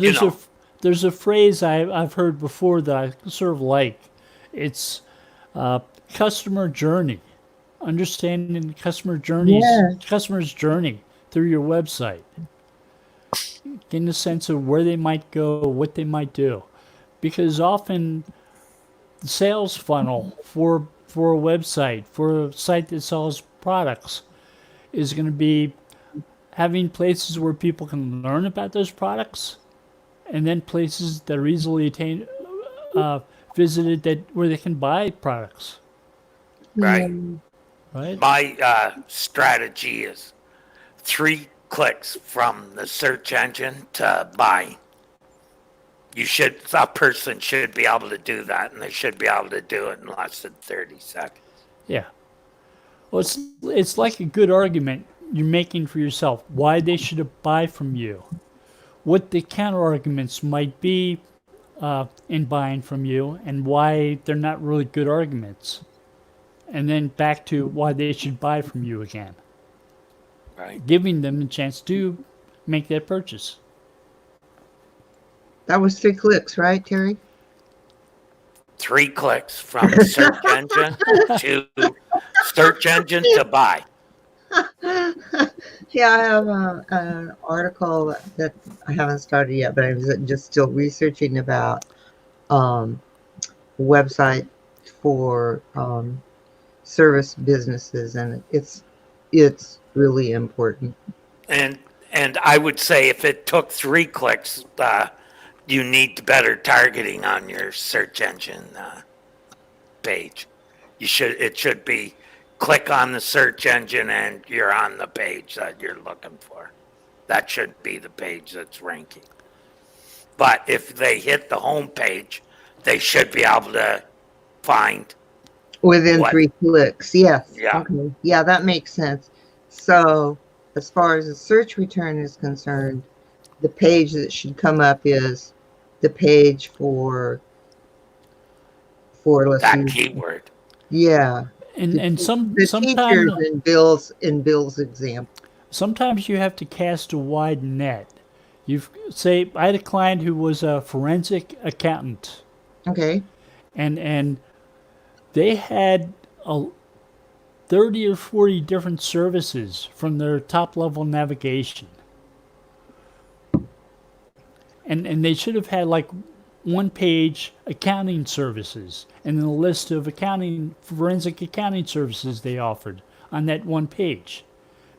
Speaker 1: there's a phrase I've heard before that I sort of like. It's customer journey, understanding customer's journey through your website, getting a sense of where they might go, what they might do, because often the sales funnel for a website, for a site that sells products, is going to be having places where people can learn about those products, and then places that are easily visited where they can buy products.
Speaker 2: Right.
Speaker 1: Right.
Speaker 2: My strategy is 3 clicks from the search engine to buy. A person should be able to do that, and they should be able to do it in less than 30 seconds.
Speaker 1: Yeah. Well, it's like a good argument you're making for yourself why they should buy from you, what the counter arguments might be in buying from you, and why they're not really good arguments, and then back to why they should buy from you again.
Speaker 2: Right.
Speaker 1: Giving them a chance to make that purchase.
Speaker 3: That was 3 clicks, right, Terry?
Speaker 2: 3 clicks from search engine to buy.
Speaker 3: Yeah, I have an article that I haven't started yet, but I'm just still researching about website for service businesses, and it's really important.
Speaker 2: And I would say if it took 3 clicks, you need better targeting on your search engine page. It should be click on the search engine and you're on the page that you're looking for. That should be the page that's ranking. But if they hit the home page, they should be able to find
Speaker 3: within 3 clicks. Yes.
Speaker 2: Yeah.
Speaker 3: Okay. Yeah, that makes sense. So as far as the search return is concerned, the page that should come up is the page for
Speaker 2: that keyword.
Speaker 3: Yeah.
Speaker 1: And
Speaker 3: teachers in Bill's example.
Speaker 1: Sometimes you have to cast a wide net. I had a client who was a forensic accountant.
Speaker 3: Okay.
Speaker 1: And they had 30 or 40 different services from their top level navigation. And they should have had like 1 page accounting services and then a list of forensic accounting services they offered on that 1 page.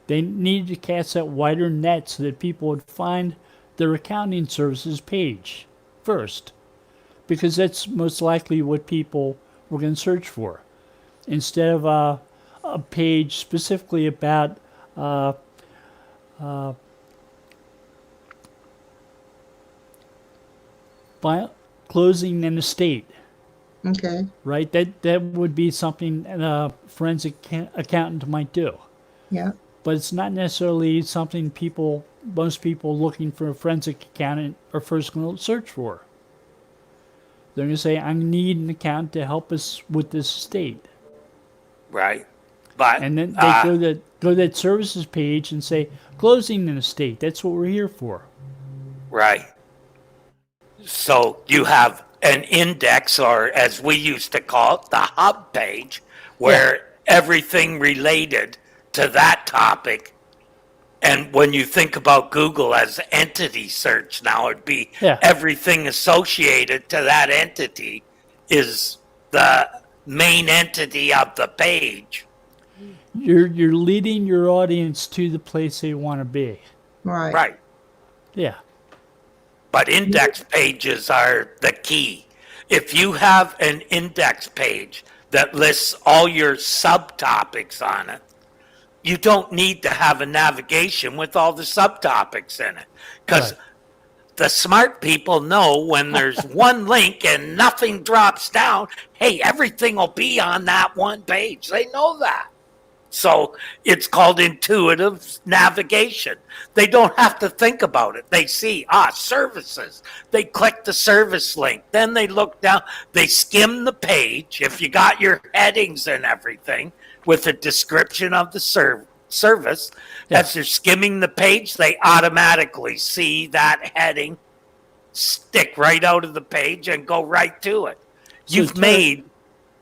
Speaker 1: They needed to cast that wider net so that people would find their accounting services page first, because that's most likely what people were going to search for, instead of a page specifically about closing an estate.
Speaker 3: Okay.
Speaker 1: Right? That would be something a forensic accountant might do.
Speaker 3: Yeah.
Speaker 1: But it's not necessarily something most people looking for a forensic accountant are first going to search for. They're going to say, I need an accountant to help us with this estate.
Speaker 2: Right. But
Speaker 1: and then they go to that services page and say, closing an estate. That's what we're here for.
Speaker 2: Right. So you have an index, or as we used to call it, the hub page, where everything related to that topic. And when you think about Google as entity search now, it'd be everything associated to that entity is the main entity of the page.
Speaker 1: You're leading your audience to the place they want to be.
Speaker 2: Right.
Speaker 1: Yeah.
Speaker 2: But index pages are the key. If you have an index page that lists all your subtopics on it, you don't need to have a navigation with all the subtopics in it. Because the smart people know when there's one link and nothing drops down, hey, everything will be on that one page. They know that. So it's called intuitive navigation. They don't have to think about it. They see, services. They click the service link. Then they look down. They skim the page. If you got your headings and everything with a description of the service, as they're skimming the page, they automatically see that heading, stick right out of the page and go right to it.
Speaker 1: So
Speaker 2: You've made...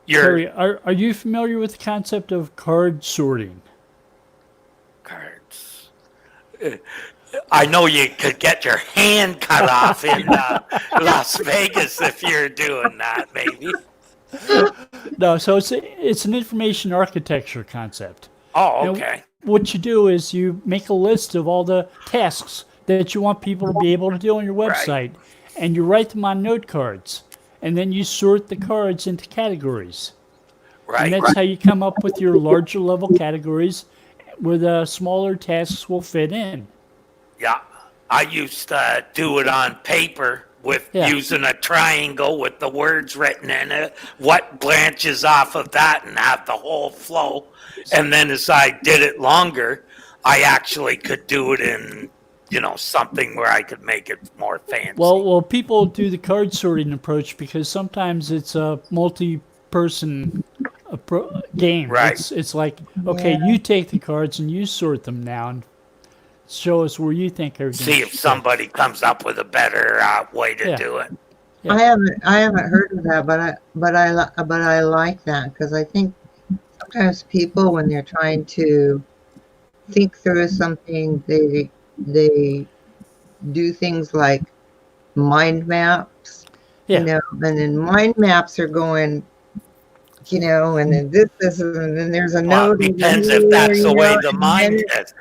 Speaker 1: Terry, are you familiar with the concept of card sorting?
Speaker 2: Cards. I know you could get your hand cut off in Las Vegas if you're doing that, maybe.
Speaker 1: No, so it's an information architecture concept.
Speaker 2: Oh, okay.
Speaker 1: And what you do is you make a list of all the tasks that you want people to be able to do on your website, and you write them on note cards. And then you sort the cards into categories.
Speaker 2: Right.
Speaker 1: And that's how you come up with your larger level categories where the smaller tasks will fit in.
Speaker 2: Yeah. I used to do it on paper with using a triangle with the words written in it, what branches off of that, and have the whole flow. And then as I did it longer, I actually could do it in something where I could make it more fancy.
Speaker 1: Well, people do the card sorting approach because sometimes it's a multi-person game.
Speaker 2: Right.
Speaker 1: It's like, okay, you take the cards and you sort them now and show us where you think everything.
Speaker 2: See if somebody comes up with a better way to do it.
Speaker 3: Yeah. I haven't heard of that, but I like that because I think sometimes people, when they're trying to think through something, they do things like mind maps, and then mind maps are going, and then this, and then there's a note.
Speaker 2: Depends if that's the way the mind is.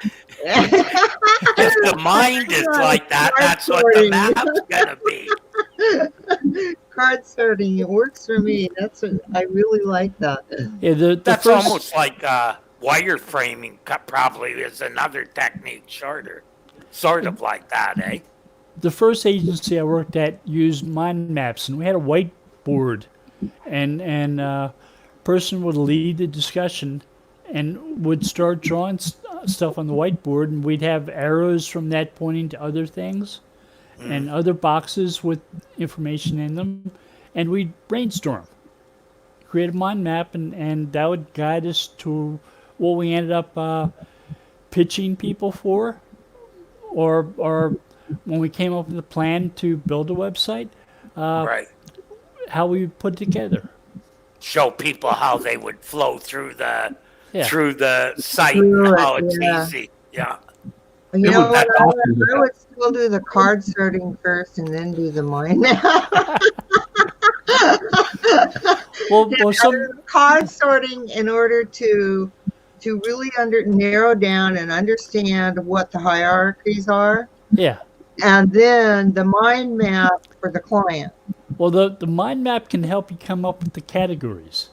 Speaker 2: If the mind is like that, that's what the map's gonna be.
Speaker 3: Card sorting, it works for me. I really like that.
Speaker 1: Yeah,
Speaker 2: that's almost like wireframing. Probably is another technique shorter. Sort of like that, eh?
Speaker 1: The first agency I worked at used mind maps, and we had a whiteboard, and person would lead the discussion and would start drawing stuff on the whiteboard, and we'd have arrows from that pointing to other things and other boxes with information in them, and we'd brainstorm, create a mind map, and that would guide us to what we ended up pitching people for. Or when we came up with a plan to build a website, how we would put it together.
Speaker 2: Show people how they would flow through the site and how it's easy. Yeah.
Speaker 3: You know what? I would still do the card sorting first and then do the mind map.
Speaker 1: well, some
Speaker 3: card sorting in order to really narrow down and understand what the hierarchies are.
Speaker 1: Yeah.
Speaker 3: And then the mind map for the client.
Speaker 1: Well, the mind map can help you come up with the categories.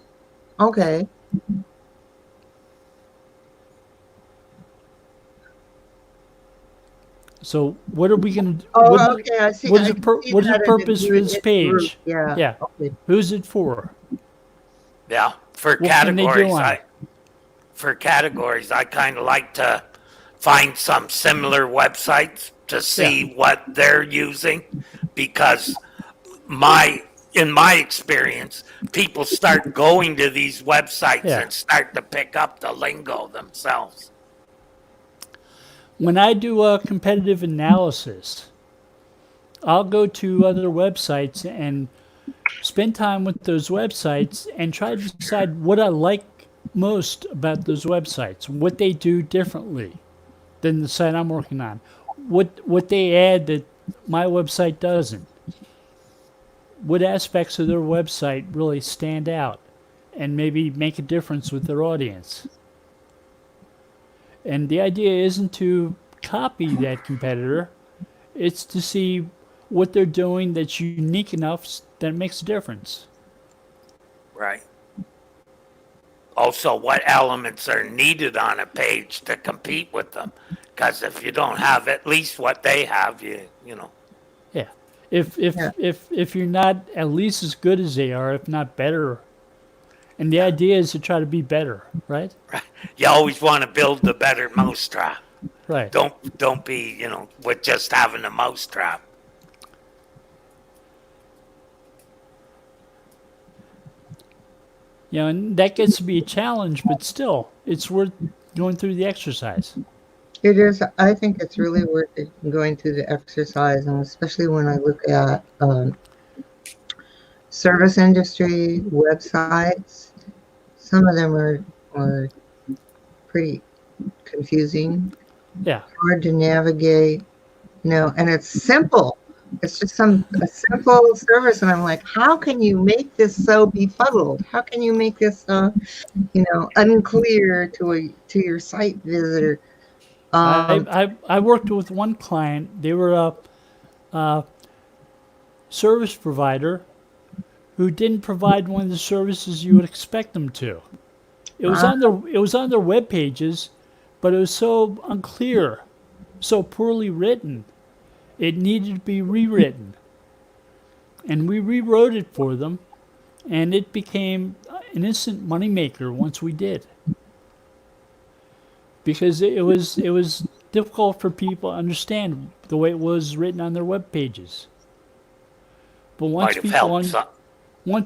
Speaker 3: Okay.
Speaker 1: So what are we going to do?
Speaker 3: Okay. I see.
Speaker 1: What is the purpose for this page?
Speaker 3: Yeah.
Speaker 1: Okay. Who's it for?
Speaker 2: Yeah. For categories, I kind of like to find some similar websites to see what they're using, because in my experience, people start going to these websites and start to pick up the lingo themselves.
Speaker 1: When I do a competitive analysis, I'll go to other websites and spend time with those websites and try to decide what I like most about those websites, what they do differently than the site I'm working on, what they add that my website doesn't, what aspects of their website really stand out and maybe make a difference with their audience. And the idea isn't to copy that competitor, it's to see what they're doing that's unique enough that it makes a difference.
Speaker 2: Right. Also, what elements are needed on a page to compete with them? Because if you don't have at least what they have, you know.
Speaker 1: Yeah. If you're not at least as good as they are, if not better, and the idea is to try to be better, right?
Speaker 2: You always want to build the better mousetrap.
Speaker 1: Right.
Speaker 2: Don't be, with just having a mousetrap.
Speaker 1: And that gets to be a challenge, but still, it's worth going through the exercise.
Speaker 3: It is. I think it's really worth it going through the exercise, and especially when I look at service industry websites. Some of them are pretty confusing.
Speaker 1: Yeah.
Speaker 3: Hard to navigate. And it's simple. It's just a simple service, and I'm like, how can you make this so befuddled? How can you make this unclear to your site visitor?
Speaker 1: I worked with one client. They were a service provider who didn't provide one of the services you would expect them to. It was on their web pages, but it was so unclear, so poorly written. It needed to be rewritten. And we rewrote it for them, and it became an instant moneymaker once we did. Because it was difficult for people to understand the way it was written on their web pages. But once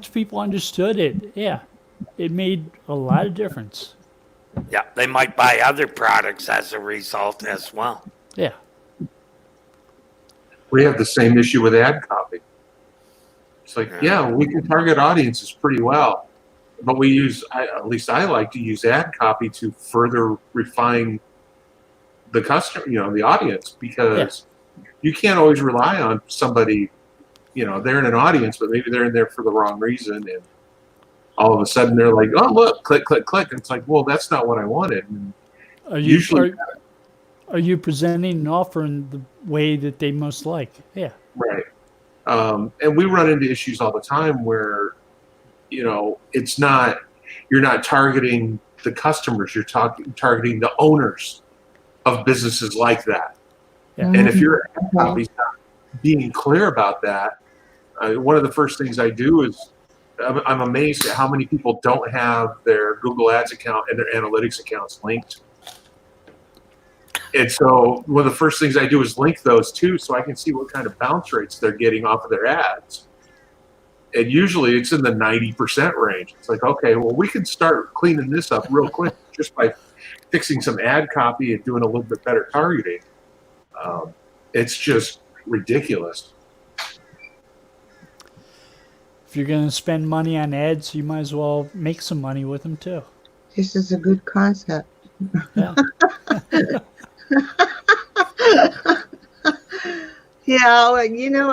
Speaker 1: people understood it, it made a lot of difference.
Speaker 2: Yeah, they might buy other products as a result as well.
Speaker 1: Yeah.
Speaker 4: We have the same issue with ad copy. It's like, we can target audiences pretty well, but at least I like to use ad copy to further refine the customer, the audience, because you can't always rely on somebody, they're in an audience, but maybe they're in there for the wrong reason. And all of a sudden they're like, oh, look, click, click, click. And it's like, well, that's not what I wanted. And
Speaker 1: are you presenting an offer in the way that they most like? Yeah.
Speaker 4: Right. And we run into issues all the time where, it's not, you're not targeting the customers, you're targeting the owners of businesses like that.
Speaker 1: Yeah.
Speaker 4: And if your ad copy's not being clear about that, one of the first things I do is I'm amazed at how many people don't have their Google Ads account and their analytics accounts linked. And so one of the first things I do is link those two so I can see what kind of bounce rates they're getting off of their ads. And usually it's in the 90% range. It's like, okay, well, we can start cleaning this up real quick just by fixing some ad copy and doing a little bit better targeting. It's just ridiculous.
Speaker 1: If you're going to spend money on ads, you might as well make some money with them too.
Speaker 3: This is a good concept.
Speaker 1: Yeah.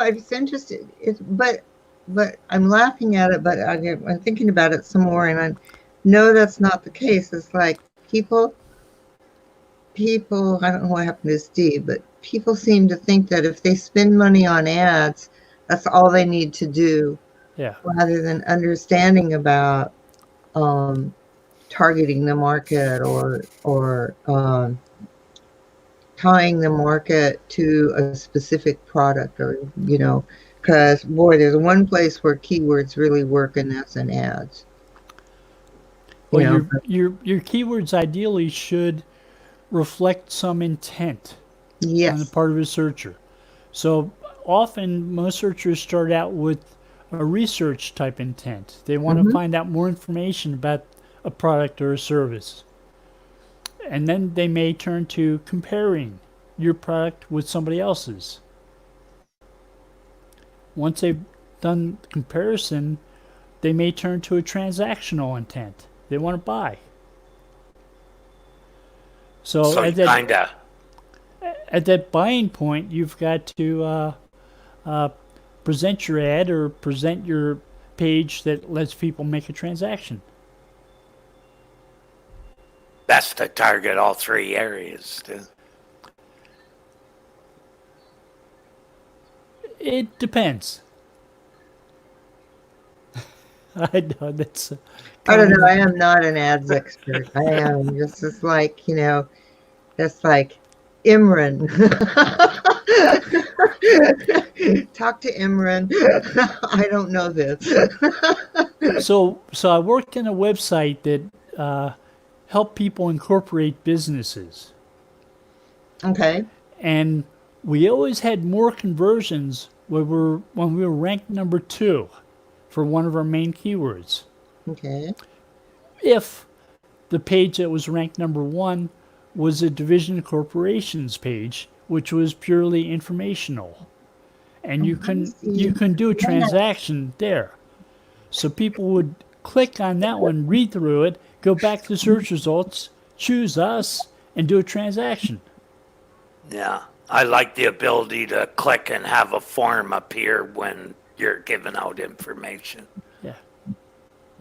Speaker 3: It's interesting. But I'm laughing at it. But I'm thinking about it some more, and I know that's not the case. It's like people. I don't know what happened to Steve, but people seem to think that if they spend money on ads, that's all they need to do.
Speaker 1: Yeah.
Speaker 3: Rather than understanding about targeting the market or tying the market to a specific product, or because there's one place where keywords really work, and that's in ads.
Speaker 1: Well, your keywords ideally should reflect some intent on the part of a searcher. So often most searchers start out with a research type intent. They want to find out more information about a product or a service. And then they may turn to comparing your product with somebody else's. Once they've done the comparison, they may turn to a transactional intent. They want to buy.
Speaker 2: So
Speaker 1: at
Speaker 2: you kind of
Speaker 1: that buying point, you've got to present your ad or present your page that lets people make a transaction.
Speaker 2: best to target all three areas. Too.
Speaker 1: It depends. I know that's.
Speaker 3: I don't know. I am not an ads expert. I am just like, that's like Imran. Talk to Imran. I don't know this.
Speaker 1: So I worked in a website that helped people incorporate businesses,
Speaker 3: Okay.
Speaker 1: and we always had more conversions when we were ranked number 2 for one of our main keywords.
Speaker 3: Okay.
Speaker 1: If the page that was ranked number 1 was a division of corporations page, which was purely informational, and you can do a transaction there. So people would click on that one, read through it, go back to search results, choose us, and do a transaction.
Speaker 2: Yeah, I like the ability to click and have a form appear when you're giving out information.
Speaker 1: Yeah.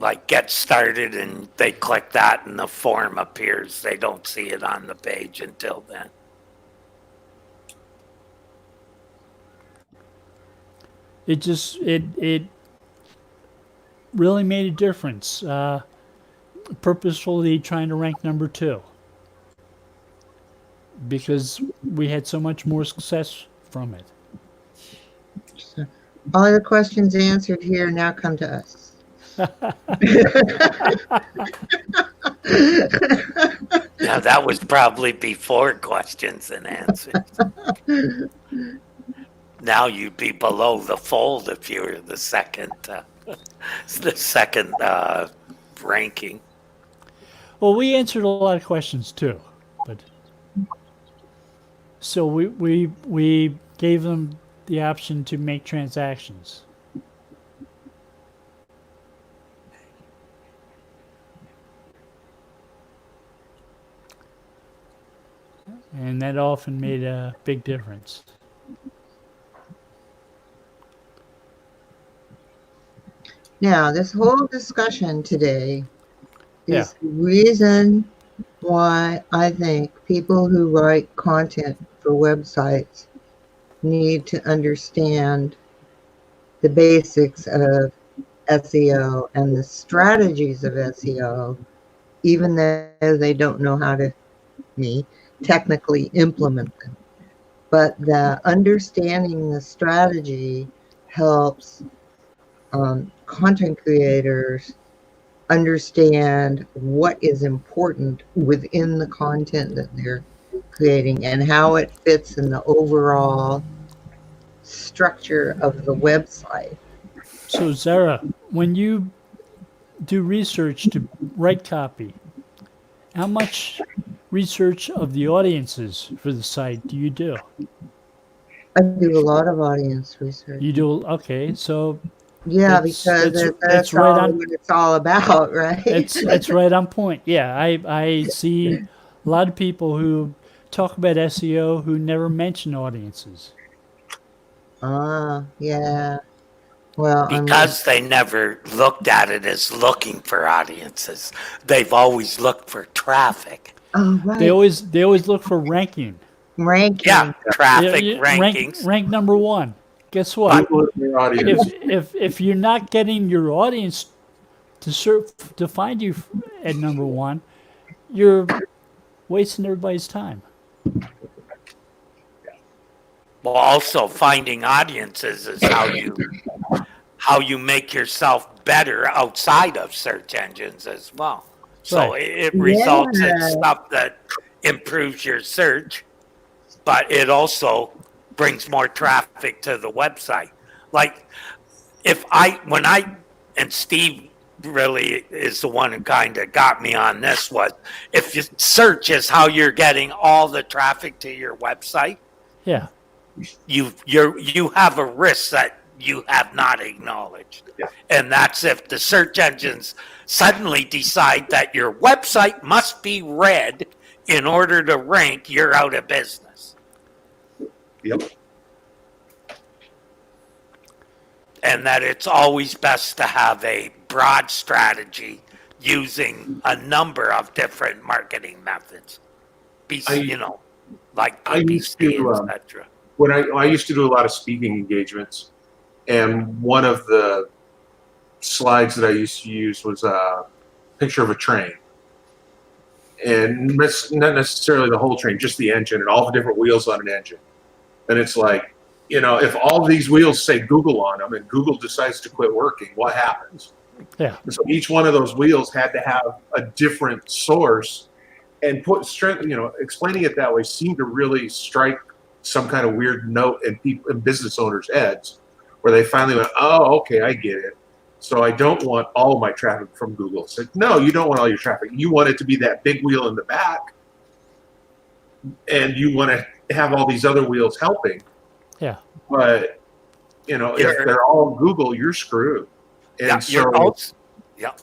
Speaker 2: Like get started and they click that and the form appears. They don't see it on the page until then.
Speaker 1: It really made a difference. Purposefully trying to rank number 2 because we had so much more success from it.
Speaker 3: So, all the questions answered here now come to us.
Speaker 2: Yeah, that was probably before questions and answers. Now you'd be below the fold if you were the second ranking.
Speaker 1: Well, we answered a lot of questions too, but so we gave them the option to make transactions. And that often made a big difference.
Speaker 3: Now, this whole discussion today
Speaker 1: Yeah.
Speaker 3: is the reason why I think people who write content for websites need to understand the basics of SEO and the strategies of SEO, even though they don't know how to technically implement them. But the understanding the strategy helps content creators understand what is important within the content that they're creating and how it fits in the overall structure of the website.
Speaker 1: So Zara, when you do research to write copy, how much research of the audiences for the site do you do?
Speaker 3: I do a lot of audience research.
Speaker 1: You do, okay, so
Speaker 3: Yeah,
Speaker 1: It's-
Speaker 3: because
Speaker 1: it's
Speaker 3: that's
Speaker 1: right
Speaker 3: all
Speaker 1: on-
Speaker 3: what it's all about, right?
Speaker 1: it's right on point. Yeah, I see a lot of people who talk about SEO who never mention audiences.
Speaker 3: Yeah. Well,
Speaker 2: Because they never looked at it as looking for audiences. They've always looked for traffic.
Speaker 3: oh, right.
Speaker 1: They always look for ranking.
Speaker 3: Ranking.
Speaker 2: Yeah, traffic
Speaker 1: Rank
Speaker 2: rankings.
Speaker 1: number 1. Guess what?
Speaker 4: People in their audience.
Speaker 1: If you're not getting your audience to find you at number 1, you're wasting everybody's time.
Speaker 2: Well, also finding audiences is how you make yourself better outside of search engines as well. So
Speaker 1: Right.
Speaker 2: it results in
Speaker 3: Yeah.
Speaker 2: stuff that improves your search, but it also brings more traffic to the website. Like and Steve really is the one who kind of got me on this, was if you search is how you're getting all the traffic to your website,
Speaker 1: Yeah.
Speaker 2: you have a risk that you have not acknowledged.
Speaker 4: Yeah.
Speaker 2: And that's if the search engines suddenly decide that your website must be read in order to rank, you're out of business.
Speaker 4: Yep.
Speaker 2: And that it's always best to have a broad strategy using a number of different marketing methods. Like
Speaker 4: I used to,
Speaker 2: PPC, etc.
Speaker 4: when I used to do a lot of speaking engagements, and one of the slides that I used to use was a picture of a train, and not necessarily the whole train, just the engine and all the different wheels on an engine. And it's like, if all of these wheels say Google on them and Google decides to quit working, what happens?
Speaker 1: Yeah.
Speaker 4: And so each one of those wheels had to have a different source, and explaining it that way seemed to really strike some kind of weird note in business owners' heads, where they finally went, "Oh, okay, I get it. So I don't want all of my traffic from Google." It's like, no, you don't want all your traffic. You want it to be that big wheel in the back, and you want to have all these other wheels helping.
Speaker 1: Yeah.
Speaker 4: But if they're all Google, you're screwed. And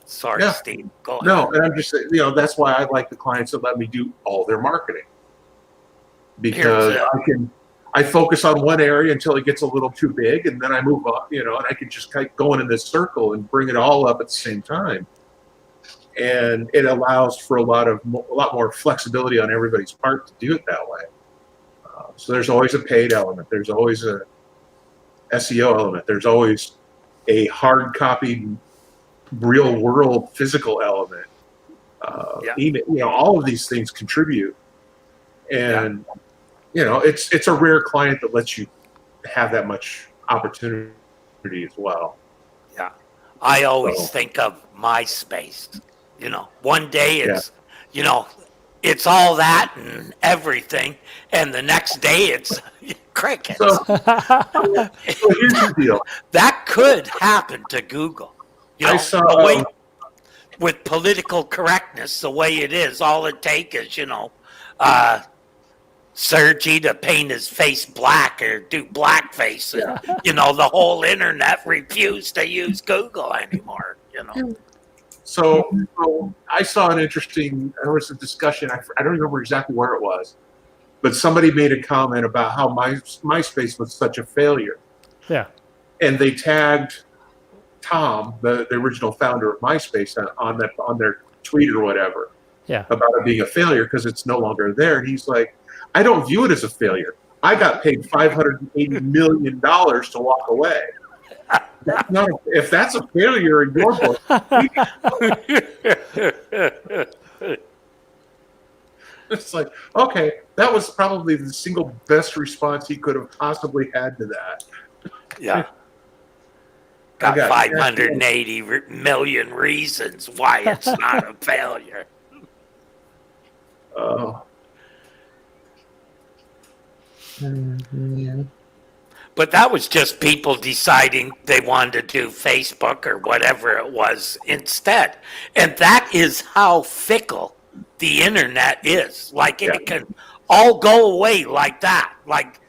Speaker 2: sorry, Steve. Go ahead.
Speaker 4: No, and I'm just saying, that's why I like the clients that let me do all their marketing, because I focus on one area until it gets a little too big, and then I move on, and I can just keep going in this circle and bring it all up at the same time. And it allows for a lot more flexibility on everybody's part to do it that way. So there's always a paid element. There's always a SEO element. There's always a hard copy, real world physical element. All of these things contribute, and it's a rare client that lets you have that much opportunity as well.
Speaker 2: Yeah, I always think of MySpace. One day it's it's all that and everything, and the next day it's crickets.
Speaker 4: So here's the deal.
Speaker 2: That could happen to Google. With political correctness, the way it is, all it takes is, Sergey to paint his face black or do blackface. And, the whole internet refused to use Google anymore,
Speaker 4: So I saw there was a discussion, I don't remember exactly where it was, but somebody made a comment about how MySpace was such a failure.
Speaker 1: Yeah.
Speaker 4: And they tagged Tom, the original founder of MySpace, on their tweet or whatever, about it being a failure because it's no longer there. And he's like, I don't view it as a failure. I got paid $580 million to walk away. If that's a failure in your book, it's like, okay, that was probably the single best response he could have possibly had to that.
Speaker 2: Yeah. Got 580 million reasons why it's not a failure.
Speaker 3: Yeah.
Speaker 2: But that was just people deciding they wanted to do Facebook or whatever it was instead. And that is how fickle the internet is. Like it can all go away like that. Like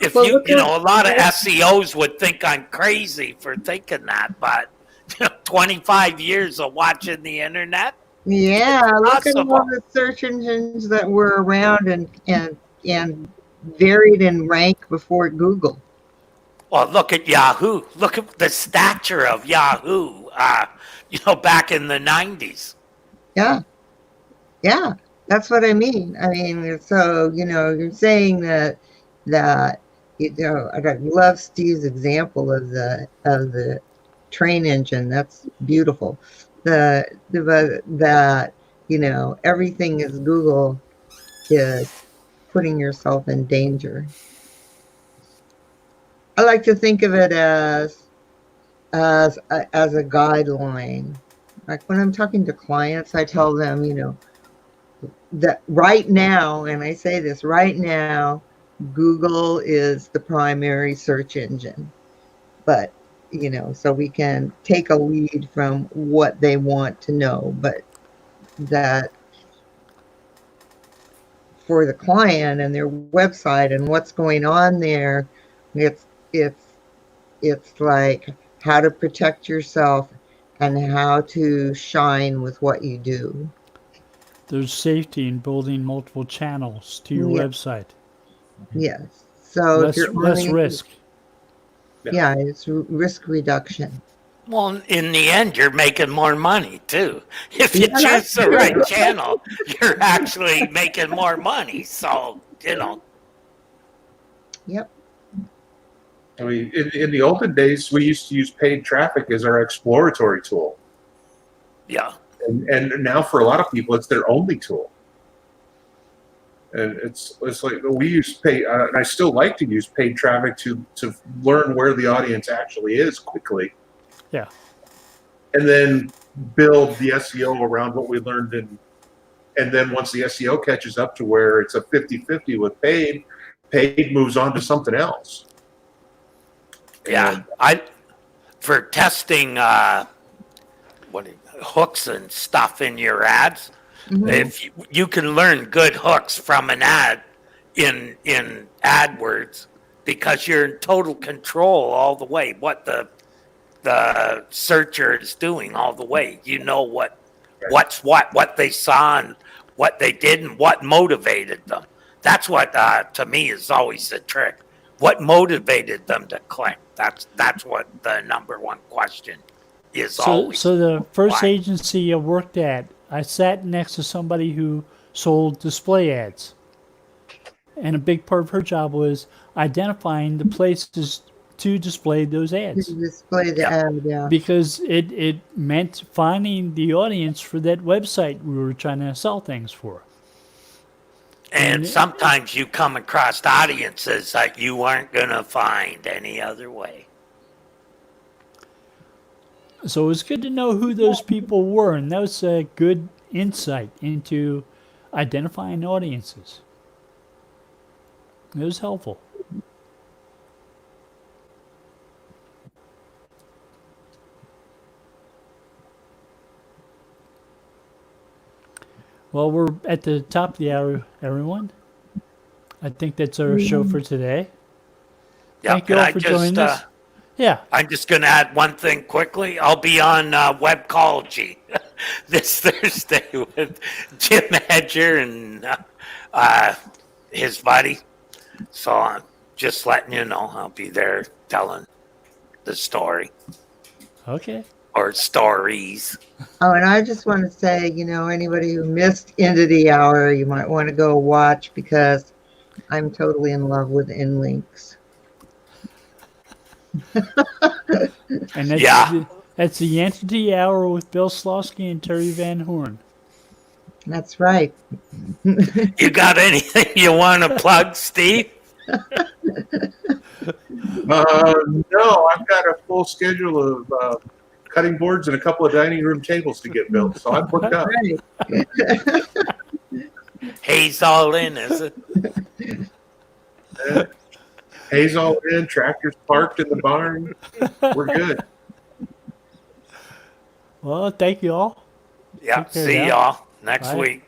Speaker 2: if a lot of SEOs would think I'm crazy for thinking that, but 25 years of watching the internet.
Speaker 3: Yeah, look at all the search engines that were around and varied in rank before Google.
Speaker 2: Well, look at Yahoo. Look at the stature of Yahoo, back in the 90s.
Speaker 3: Yeah. Yeah, that's what I mean. So, you're saying that I love Steve's example of the train engine. That's beautiful. That everything is Google is putting yourself in danger. I like to think of it as a guideline. Like when I'm talking to clients, I tell them, that right now, and I say this right now, Google is the primary search engine. But, so we can take a lead from what they want to know, but that for the client and their website and what's going on there, it's like how to protect yourself and how to shine with what you do.
Speaker 1: there's safety in building multiple channels to your
Speaker 3: Yeah.
Speaker 1: website.
Speaker 3: Yes. So if you're
Speaker 1: Less
Speaker 3: only-
Speaker 1: risk.
Speaker 3: Yeah, it's risk reduction.
Speaker 2: Well, in the end, you're making more money too. If you
Speaker 3: Yeah,
Speaker 2: choose
Speaker 3: that's
Speaker 2: the
Speaker 3: true.
Speaker 2: right channel, you're actually making more money. So,
Speaker 3: Yep.
Speaker 4: I mean, in the olden days, we used to use paid traffic as our exploratory tool.
Speaker 2: yeah.
Speaker 4: And now for a lot of people, it's their only tool. And it's like we use paid, and I still like to use paid traffic to learn where the audience actually is quickly.
Speaker 1: Yeah.
Speaker 4: And then build the SEO around what we learned and then once the SEO catches up to where it's a 50-50 with paid moves on to something else.
Speaker 2: Yeah. For testing hooks and stuff in your ads,
Speaker 3: Mhm.
Speaker 2: if you can learn good hooks from an ad in AdWords because you're in total control all the way what the searcher is doing all the way. You know what's what they saw and what they did and what motivated them. That's what to me is always the trick. What motivated them to click? That's what the number one question is always.
Speaker 1: So the first
Speaker 2: why.
Speaker 1: agency I worked at, I sat next to somebody who sold display ads. And a big part of her job was identifying the places to display those ads.
Speaker 3: To display the ad, yeah.
Speaker 1: Because it meant finding the audience for that website we were trying to sell things for.
Speaker 2: And sometimes you come across audiences that you aren't going to find any other way.
Speaker 1: So it was good to know who those people were, and that was a good insight into identifying audiences. It was helpful. Well, we're at the top of the hour, everyone. I think that's our show for today.
Speaker 2: Yeah,
Speaker 1: Thank you all for joining us. Yeah.
Speaker 2: I'm just going to add one thing quickly. I'll be on Webcology this Thursday with Jim Hedger and his buddy. So I'm just letting you know I'll be there telling the story
Speaker 1: Okay.
Speaker 2: or stories.
Speaker 3: Oh, and I just want to say, anybody who missed End of the Hour, you might want to go watch because I'm totally in love with InLinks.
Speaker 1: And that's,
Speaker 2: Yeah.
Speaker 1: That's the Entity Hour with Bill Slawski and Terry Van Horn.
Speaker 3: That's right.
Speaker 2: You got anything you want to plug, Steve?
Speaker 4: No, I've got a full schedule of cutting boards and a couple of dining room tables to get built, so I'm booked up.
Speaker 3: Right.
Speaker 2: Hay's all in, is it?
Speaker 4: Hay's all in, tractors parked in the barn. We're good.
Speaker 1: Well, thank you all.
Speaker 2: Yeah,
Speaker 1: Take care
Speaker 2: see
Speaker 1: now.
Speaker 2: y'all next
Speaker 1: Bye.
Speaker 2: week.